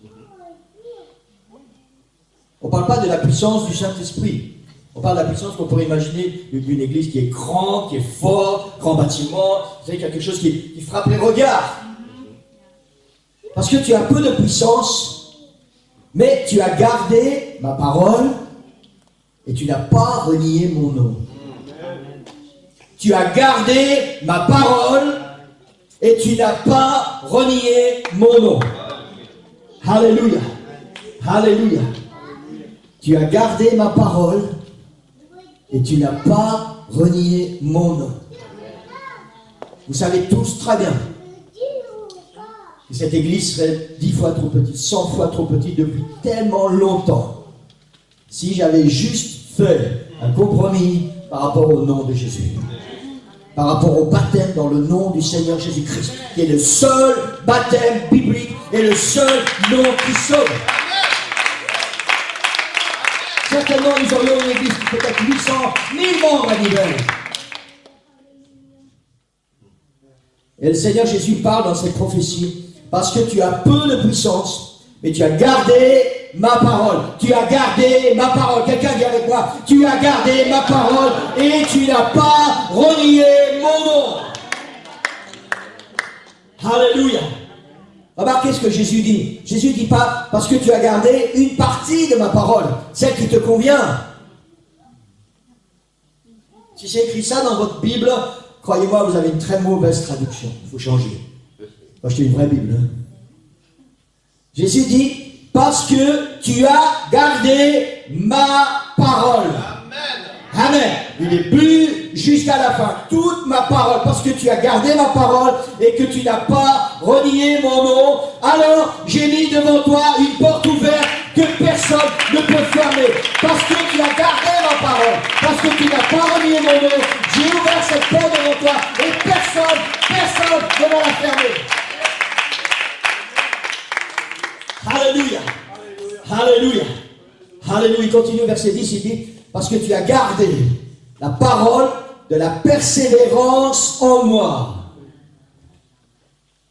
On ne parle pas de la puissance du Saint-Esprit. On parle de la puissance qu'on pourrait imaginer d'une église qui est grande, qui est forte, grand bâtiment. Vous savez qu'il y a quelque chose qui frappe les regards. Parce que tu as peu de puissance, mais tu as gardé ma parole et tu n'as pas renié mon nom. Tu as gardé ma parole et tu n'as pas renié mon nom. Alléluia. Alléluia. Tu as gardé ma parole et tu n'as pas renié mon nom. Vous savez tous très bien que cette église serait 10 fois trop petite, 100 fois trop petite depuis tellement longtemps si j'avais juste fait un compromis par rapport au nom de Jésus. Par rapport au baptême dans le nom du Seigneur Jésus-Christ, qui est le seul baptême biblique et le seul nom qui sauve. Certainement, nous aurions une église qui peut-être 800, 1000 membres à Nivelles. Et le Seigneur Jésus parle dans cette prophétie, parce que tu as peu de puissance, mais tu as gardé ma parole. Tu as gardé ma parole. Quelqu'un dit avec moi, tu as gardé ma parole et tu n'as pas renié mon nom. Alléluia. Remarquez ce que Jésus dit. Jésus ne dit pas parce que tu as gardé une partie de ma parole, celle qui te convient. Si c'est écrit ça dans votre Bible, croyez-moi, vous avez une très mauvaise traduction. Il faut changer. Faut acheter une vraie Bible. Hein. Jésus dit, parce que tu as gardé ma parole. Amen. Amen. Du début jusqu'à la fin. Toute ma parole. Parce que tu as gardé ma parole et que tu n'as pas renié mon nom. Alors, j'ai mis devant toi une porte ouverte que personne ne peut fermer. Parce que tu as gardé ma parole. Parce que tu n'as pas renié mon nom. J'ai ouvert cette porte devant toi et personne ne va la fermer. Alléluia. Alléluia. Alléluia. Il continue verset 10, il dit, parce que tu as gardé la parole de la persévérance en moi.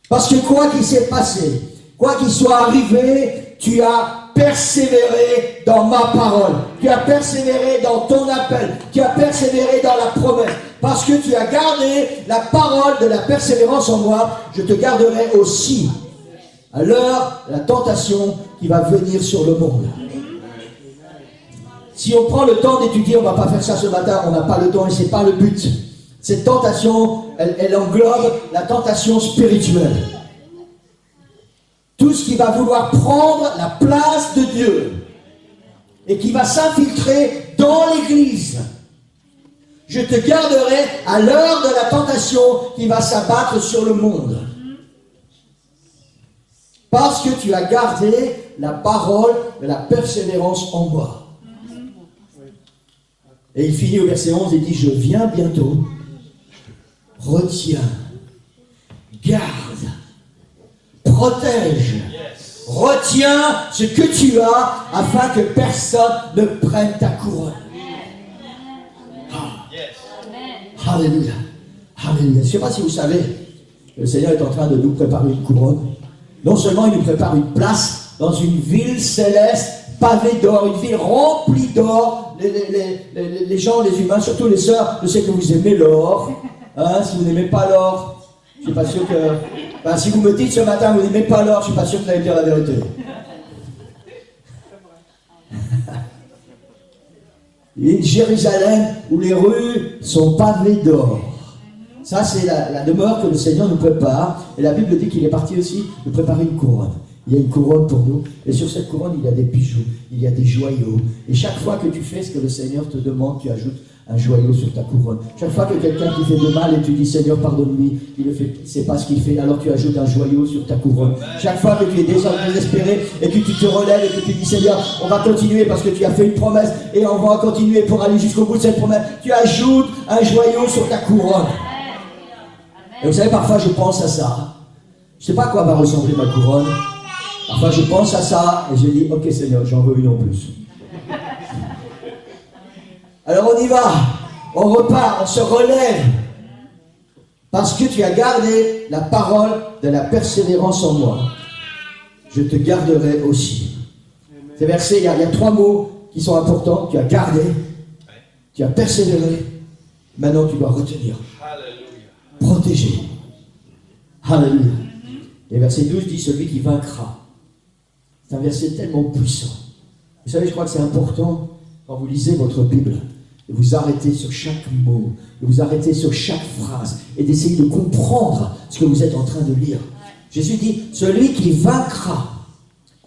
Parce que quoi qu'il s'est passé, quoi qu'il soit arrivé, tu as persévéré dans ma parole. Tu as persévéré dans ton appel. Tu as persévéré dans la promesse. Parce que tu as gardé la parole de la persévérance en moi, je te garderai aussi à l'heure de la tentation qui va venir sur le monde. Si on prend le temps d'étudier, on ne va pas faire ça ce matin, on n'a pas le temps et ce n'est pas le but. Cette tentation, elle englobe la tentation spirituelle. Tout ce qui va vouloir prendre la place de Dieu et qui va s'infiltrer dans l'Église. Je te garderai à l'heure de la tentation qui va s'abattre sur le monde. parce que tu as gardé la parole de la persévérance en moi. Et il finit au verset 11 et dit, je viens bientôt, retiens, garde, protège, retiens ce que tu as afin que personne ne prenne ta couronne. Alléluia. Alléluia. Je ne sais pas si vous savez, le Seigneur est en train de nous préparer une couronne. Non seulement il nous prépare une place dans une ville céleste, pavée d'or, une ville remplie d'or. Les gens, les humains, surtout les sœurs, je sais que vous aimez l'or. Hein, si vous n'aimez pas l'or, je ne suis pas sûr que... Ben, si vous me dites ce matin que vous n'aimez pas l'or, je ne suis pas sûr que vous allez dire la vérité. Une Jérusalem où les rues sont pavées d'or. Ça, c'est la demeure que le Seigneur nous prépare. Et la Bible dit qu'il est parti aussi de préparer une couronne. Il y a une couronne pour nous. Et sur cette couronne, il y a des bijoux, il y a des joyaux. Et chaque fois que tu fais ce que le Seigneur te demande, tu ajoutes un joyau sur ta couronne. Chaque fois que quelqu'un qui fait de mal et tu dis Seigneur pardonne-lui, il ne sait pas ce qu'il fait, alors tu ajoutes un joyau sur ta couronne. Chaque fois que tu es désespéré et que tu te relèves et que tu dis Seigneur, on va continuer parce que tu as fait une promesse et on va continuer pour aller jusqu'au bout de cette promesse. Tu ajoutes un joyau sur ta couronne. Et vous savez, parfois je pense à ça. Je ne sais pas à quoi va ressembler ma couronne. Parfois je pense à ça et je dis ok Seigneur, j'en veux une en plus. Alors on y va, on repart, on se relève. Parce que tu as gardé la parole de la persévérance en moi, je te garderai aussi. Ces versets, il y a 3 mots qui sont importants. Tu as gardé, tu as persévéré, maintenant tu dois retenir. Protéger. Alléluia. Et verset 12 dit celui qui vaincra. C'est un verset tellement puissant. Vous savez, je crois que c'est important quand vous lisez votre Bible, de vous arrêter sur chaque mot, de vous arrêter sur chaque phrase et d'essayer de comprendre ce que vous êtes en train de lire. Jésus dit, celui qui vaincra,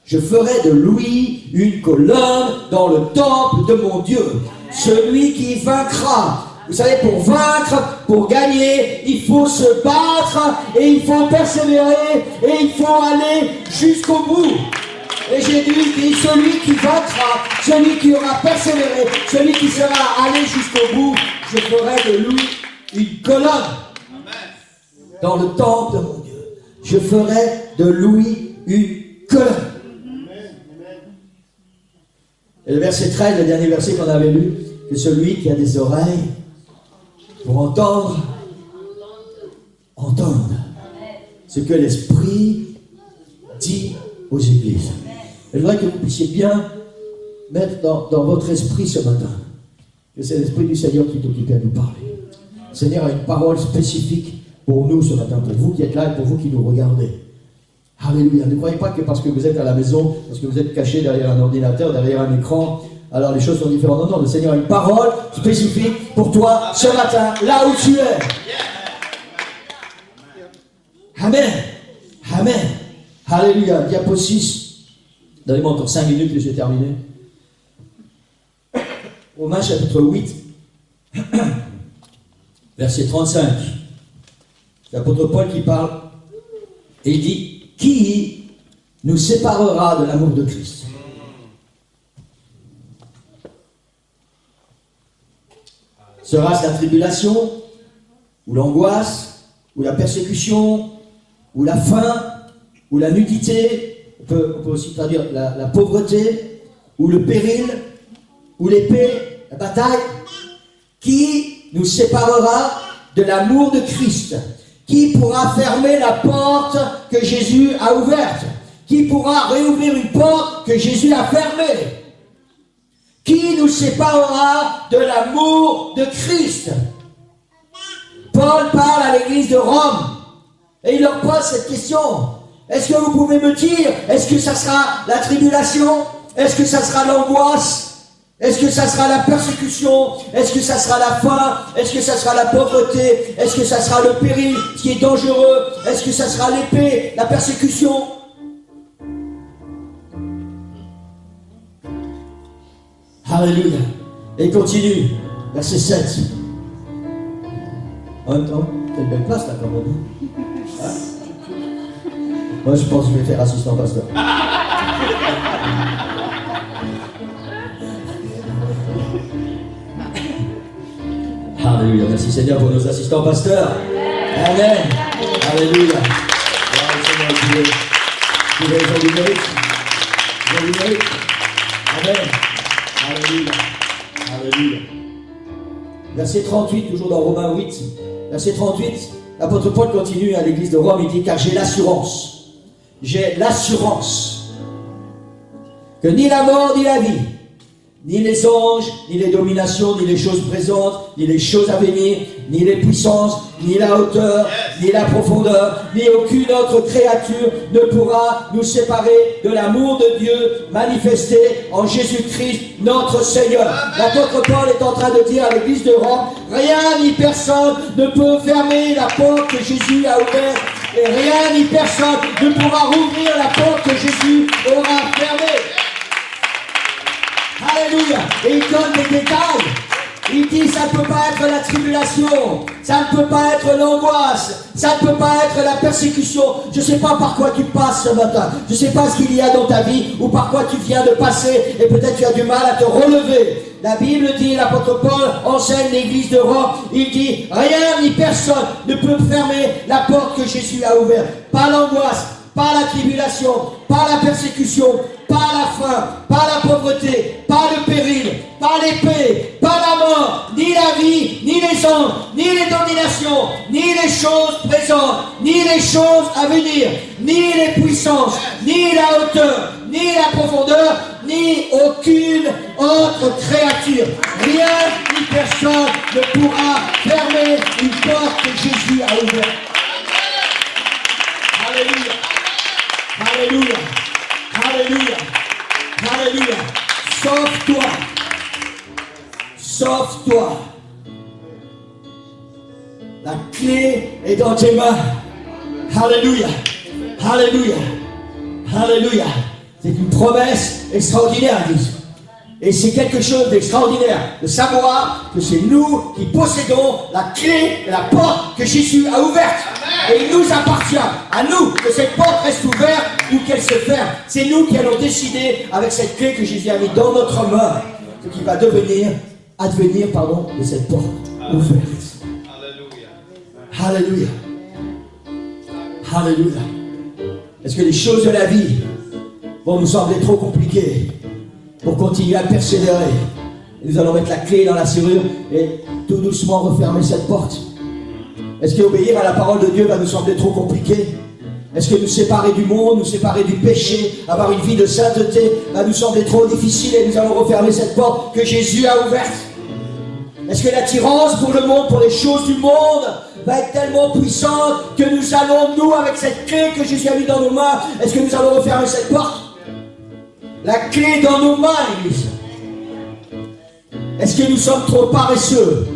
je ferai de lui une colonne dans le temple de mon Dieu. Celui qui vaincra. Vous savez, pour vaincre, pour gagner, il faut se battre et il faut persévérer et il faut aller jusqu'au bout. Et Jésus dit, celui qui vaincra, celui qui aura persévéré, celui qui sera allé jusqu'au bout, je ferai de lui une colonne dans le temple de mon Dieu. Je ferai de lui une colonne. Et le verset 13, le dernier verset qu'on avait lu, que celui qui a des oreilles pour entendre ce que l'Esprit dit aux églises. Et je voudrais que vous puissiez bien mettre dans votre esprit ce matin que c'est l'Esprit du Seigneur qui est occupé à nous parler. Le Seigneur a une parole spécifique pour nous ce matin, pour vous qui êtes là et pour vous qui nous regardez. Alléluia. Ne croyez pas que parce que vous êtes à la maison, parce que vous êtes caché derrière un ordinateur, derrière un écran, alors les choses sont différentes. Non, non, le Seigneur a une parole spécifique pour toi ce matin, là où tu es. Amen. Amen. Alléluia. Diapo 6. Donnez-moi encore 5 minutes et j'ai terminé. Romains chapitre 8, verset 35. C'est l'apôtre Paul qui parle et il dit, qui nous séparera de l'amour de Christ? Sera-ce la tribulation, ou l'angoisse, ou la persécution, ou la faim, ou la nudité, on peut aussi traduire la pauvreté, ou le péril, ou l'épée, la bataille? Qui nous séparera de l'amour de Christ? Qui pourra fermer la porte que Jésus a ouverte? Qui pourra réouvrir une porte que Jésus a fermée? Qui nous séparera de l'amour de Christ? Paul parle à l'église de Rome et il leur pose cette question. Est-ce que vous pouvez me dire, est-ce que ça sera la tribulation? Est-ce que ça sera l'angoisse? Est-ce que ça sera la persécution? Est-ce que ça sera la faim? Est-ce que ça sera la pauvreté? Est-ce que ça sera le péril, ce qui est dangereux? Est-ce que ça sera l'épée, la persécution? Alléluia. Et il continue, verset 7. En même temps, t'as une belle place là, comme on dit. Hein? Moi, je pense que je vais faire assistant pasteur. Alléluia. Merci Seigneur pour nos assistants pasteurs. Amen. Alléluia. Wow, Seigneur, tu es du mérite. Tu as du mérite. Amen. Alléluia. Alléluia. Verset 38, toujours dans Romains 8. Verset 38, l'apôtre Paul continue à l'église de Rome, il dit, car j'ai l'assurance que ni la mort ni la vie, ni les anges, ni les dominations, ni les choses présentes, ni les choses à venir, ni les puissances, ni la hauteur, ni la profondeur, ni aucune autre créature ne pourra nous séparer de l'amour de Dieu manifesté en Jésus-Christ, notre Seigneur. L'apôtre Paul est en train de dire à l'église de Rome, rien ni personne ne peut fermer la porte que Jésus a ouverte, et rien ni personne ne pourra rouvrir la porte que Jésus aura fermée. Alléluia. Et il donne des détails. Il dit, ça ne peut pas être la tribulation, ça ne peut pas être l'angoisse, ça ne peut pas être la persécution. Je ne sais pas par quoi tu passes ce matin, je ne sais pas ce qu'il y a dans ta vie ou par quoi tu viens de passer et peut-être tu as du mal à te relever. La Bible dit, l'apôtre Paul enseigne l'église de Rome, il dit, rien ni personne ne peut fermer la porte que Jésus a ouverte. Pas l'angoisse, pas la tribulation, pas la persécution, pas la faim, pas la pauvreté, pas le péril, pas l'épée, pas la mort, ni la vie, ni les anges, ni les dominations, ni les choses présentes, ni les choses à venir, ni les puissances, ni la hauteur, ni la profondeur, ni aucune autre créature. Rien ni personne ne pourra fermer une porte que Jésus a ouverte. Alléluia. Alléluia. Alléluia. Alléluia. Sauve-toi. Sauve-toi. La clé est dans tes mains. Alléluia. Alléluia. Alléluia. C'est une promesse extraordinaire, disent. Et c'est quelque chose d'extraordinaire de savoir que c'est nous qui possédons la clé de la porte que Jésus a ouverte. Et il nous appartient, à nous, que cette porte reste ouverte ou qu'elle se ferme. C'est nous qui allons décider avec cette clé que Jésus a mis dans notre main, ce qui va advenir de cette porte ouverte. Alléluia. Alléluia. Est-ce que les choses de la vie vont nous sembler trop compliquées pour continuer à persévérer? Et nous allons mettre la clé dans la serrure et tout doucement refermer cette porte. Est-ce qu'obéir à la parole de Dieu va nous sembler trop compliqué? Est-ce que nous séparer du monde, nous séparer du péché, avoir une vie de sainteté va nous sembler trop difficile et nous allons refermer cette porte que Jésus a ouverte? Est-ce que l'attirance pour le monde, pour les choses du monde va être tellement puissante que nous allons, nous, avec cette clé que Jésus a mis dans nos mains, est-ce que nous allons refermer cette porte? La clé dans nos mains, l'Église. Est-ce que nous sommes trop paresseux?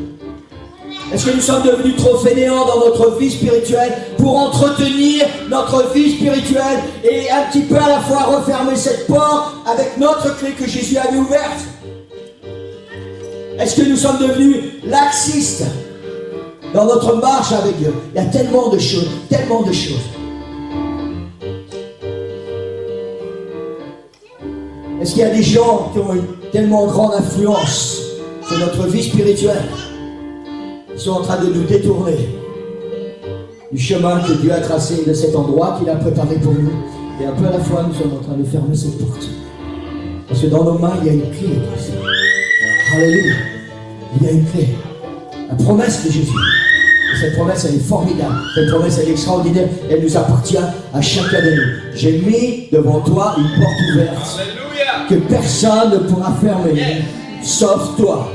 Est-ce que nous sommes devenus trop fainéants dans notre vie spirituelle pour entretenir notre vie spirituelle et un petit peu à la fois refermer cette porte avec notre clé que Jésus a mis ouverte? Est-ce que nous sommes devenus laxistes dans notre marche avec Dieu? Il y a tellement de choses, tellement de choses. Est-ce qu'il y a des gens qui ont une tellement grande influence sur notre vie spirituelle? Ils sont en train de nous détourner du chemin que Dieu a tracé, de cet endroit qu'il a préparé pour nous. Et un peu à la fois, nous sommes en train de fermer cette porte. Parce que dans nos mains, il y a une clé. Alléluia. Il y a une clé. La promesse de Jésus. Et cette promesse, elle est formidable. Cette promesse, elle est extraordinaire. Elle nous appartient à chacun de nous. J'ai mis devant toi une porte ouverte. Alléluia. Que personne ne pourra fermer. Sauf toi.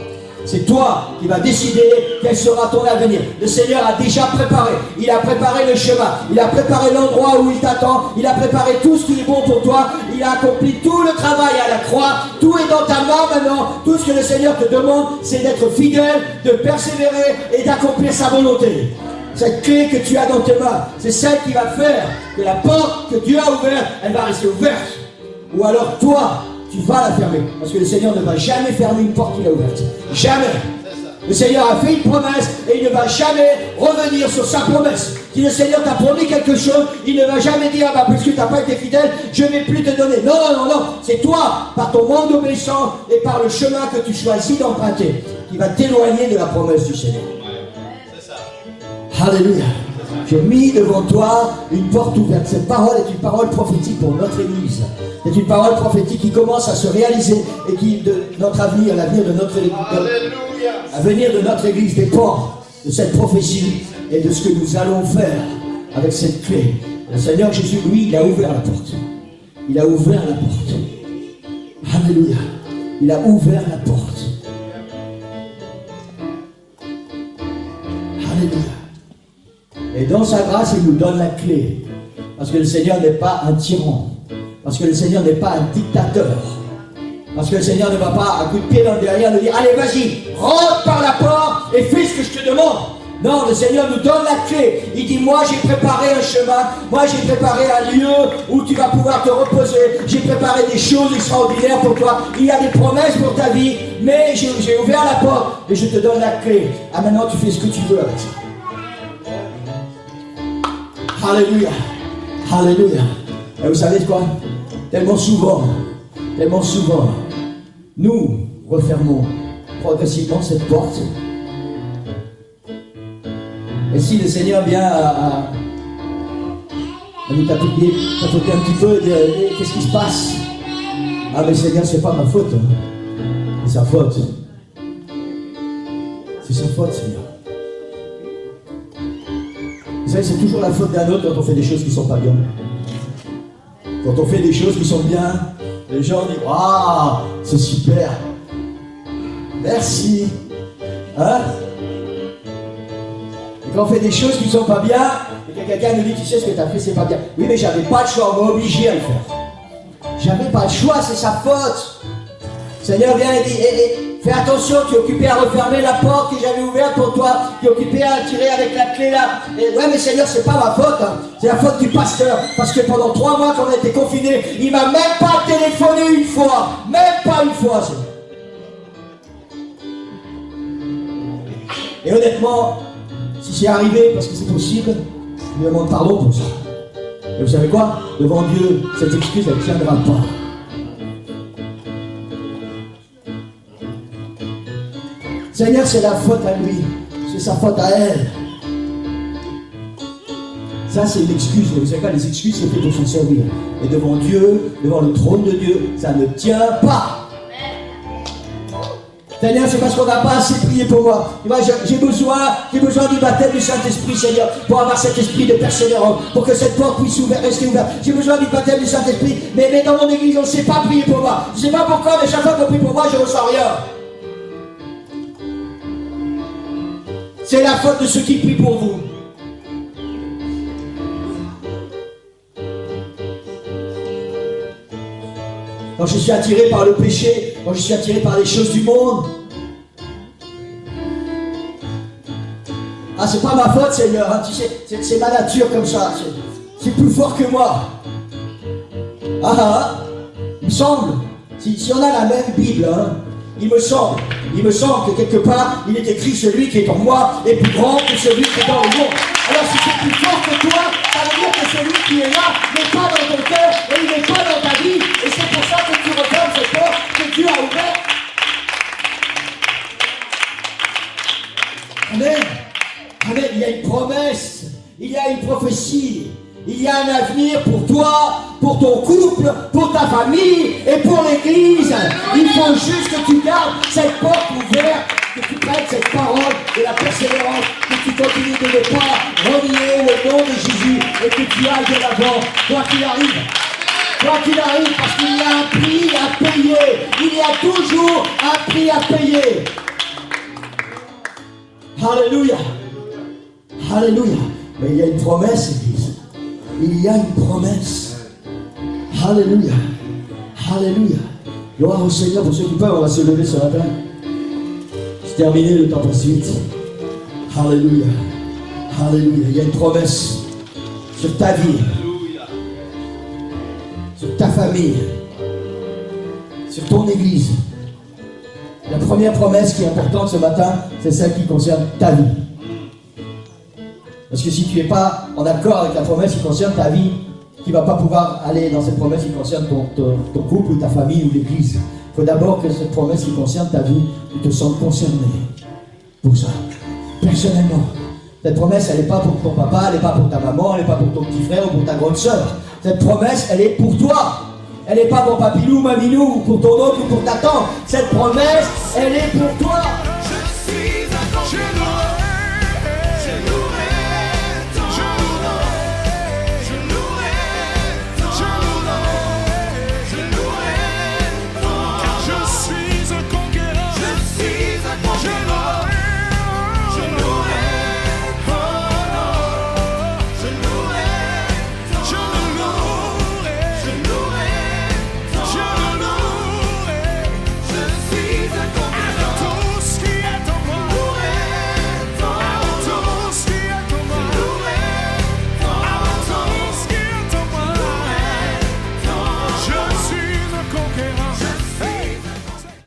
C'est toi qui vas décider quel sera ton avenir. Le Seigneur a déjà préparé. Il a préparé le chemin. Il a préparé l'endroit où il t'attend. Il a préparé tout ce qui est bon pour toi. Il a accompli tout le travail à la croix. Tout est dans ta main maintenant. Tout ce que le Seigneur te demande, c'est d'être fidèle, de persévérer et d'accomplir sa volonté. Cette clé que tu as dans tes mains, c'est celle qui va faire que la porte que Dieu a ouverte, elle va rester ouverte. Ou alors toi, tu vas la fermer. Parce que le Seigneur ne va jamais fermer une porte qu'il a ouverte. Jamais. Le Seigneur a fait une promesse et il ne va jamais revenir sur sa promesse. Si le Seigneur t'a promis quelque chose, il ne va jamais dire, ah bah, puisque tu n'as pas été fidèle, je ne vais plus te donner. Non, non, non, non. C'est toi, par ton manque d'obéissance et par le chemin que tu choisis d'emprunter, qui va t'éloigner de la promesse du Seigneur. C'est ça. Alléluia. J'ai mis devant toi une porte ouverte. Cette parole est une parole prophétique pour notre Église. C'est une parole prophétique qui commence à se réaliser et qui, de notre avenir, l'avenir de notre Église, l'avenir de notre Église dépend de cette prophétie et de ce que nous allons faire avec cette clé. Le Seigneur Jésus, lui, il a ouvert la porte. Il a ouvert la porte. Alléluia. Il a ouvert la porte. Alléluia. Et dans sa grâce, il nous donne la clé. Parce que le Seigneur n'est pas un tyran. Parce que le Seigneur n'est pas un dictateur. Parce que le Seigneur ne va pas, à coup de pied dans le derrière, nous dire, allez, vas-y, rentre par la porte et fais ce que je te demande. Non, le Seigneur nous donne la clé. Il dit, moi j'ai préparé un chemin, moi j'ai préparé un lieu où tu vas pouvoir te reposer. J'ai préparé des choses extraordinaires pour toi. Il y a des promesses pour ta vie, mais j'ai ouvert la porte et je te donne la clé. Ah, maintenant tu fais ce que tu veux avec ça. Alléluia. Alléluia. Et vous savez quoi? Tellement souvent, nous refermons progressivement cette porte. Et si le Seigneur vient à nous tapoter un petit peu, dire, qu'est-ce qui se passe? Ah mais Seigneur, c'est pas ma faute. C'est sa faute. C'est sa faute, Seigneur. Vous savez, c'est toujours la faute d'un autre quand on fait des choses qui ne sont pas bien. Quand on fait des choses qui sont bien, les gens disent, waouh, c'est super. Merci. Hein? Et quand on fait des choses qui ne sont pas bien, et que quelqu'un nous dit, tu sais ce que tu as fait, c'est pas bien. Oui, mais j'avais pas de choix, on m'a obligé à le faire. J'avais pas de choix, c'est sa faute. Le Seigneur vient et dit, fais attention, tu es occupé à refermer la porte que j'avais ouverte pour toi, tu es occupé à tirer avec la clé là. Et ouais, mais Seigneur, c'est pas ma faute, hein. C'est la faute du pasteur. Parce que pendant 3 mois qu'on a été confinés, il m'a même pas téléphoné une fois. Même pas une fois, Seigneur. Et honnêtement, si c'est arrivé, parce que c'est possible, je lui demande pardon pour ça. Et vous savez quoi? Devant Dieu, cette excuse, elle ne tiendra pas. Seigneur, c'est la faute à lui. C'est sa faute à elle. Ça, c'est une excuse. Mais vous savez quoi? Les excuses, c'est fait pour s'en servir. Et devant Dieu, devant le trône de Dieu, ça ne tient pas. Seigneur, c'est parce qu'on n'a pas assez prié pour moi. J'ai besoin du baptême du Saint-Esprit, Seigneur, pour avoir cet esprit de persévérance, pour que cette porte puisse rester ouverte. J'ai besoin du baptême du Saint-Esprit, mais dans mon église, on ne sait pas prier pour moi. Je ne sais pas pourquoi, mais chaque fois qu'on prie pour moi, je ne ressens rien. C'est la faute de ceux qui prient pour vous. Quand je suis attiré par le péché, quand je suis attiré par les choses du monde, ah, c'est pas ma faute, Seigneur, hein, tu sais, c'est ma nature comme ça, c'est plus fort que moi. Il me semble, si on a la même Bible, hein, il me semble que quelque part, il est écrit, celui qui est en moi est plus grand que celui qui est dans le monde. Alors si c'est plus fort que toi, ça veut dire que celui qui est là n'est pas dans ton cœur et il n'est pas dans ta vie. Et c'est pour ça que tu refermes cette porte que Dieu a ouverte. Amen. Amen. Il y a une promesse, il y a une prophétie. Il y a un avenir pour toi, pour ton couple, pour ta famille et pour l'église. Il faut juste que tu gardes cette porte ouverte, que tu prêtes cette parole de la persévérance, que tu continues de ne pas renier le nom de Jésus et que tu ailles de l'avant, quoi qu'il arrive. Quoi qu'il arrive, parce qu'il y a un prix à payer. Il y a toujours un prix à payer. Alléluia. Alléluia. Mais il y a une promesse, église. Il y a une promesse. Alléluia. Alléluia. Gloire au Seigneur. Pour ceux qui peuvent, on va se lever ce matin. C'est terminé, le temps passe vite. Alléluia. Alléluia. Il y a une promesse sur ta vie, sur ta famille, sur ton église. La première promesse qui est importante ce matin, c'est celle qui concerne ta vie. Parce que si tu n'es pas en accord avec la promesse qui concerne ta vie, tu ne vas pas pouvoir aller dans cette promesse qui concerne ton couple ou ta famille ou l'église. Il faut d'abord que cette promesse qui concerne ta vie, tu te sentes concerné pour ça, personnellement. Cette promesse, elle n'est pas pour ton papa, elle n'est pas pour ta maman, elle n'est pas pour ton petit frère ou pour ta grande sœur. Cette promesse, elle est pour toi. Elle n'est pas pour papilou, mamilou, ou pour ton oncle ou pour ta tante. Cette promesse, elle est pour toi.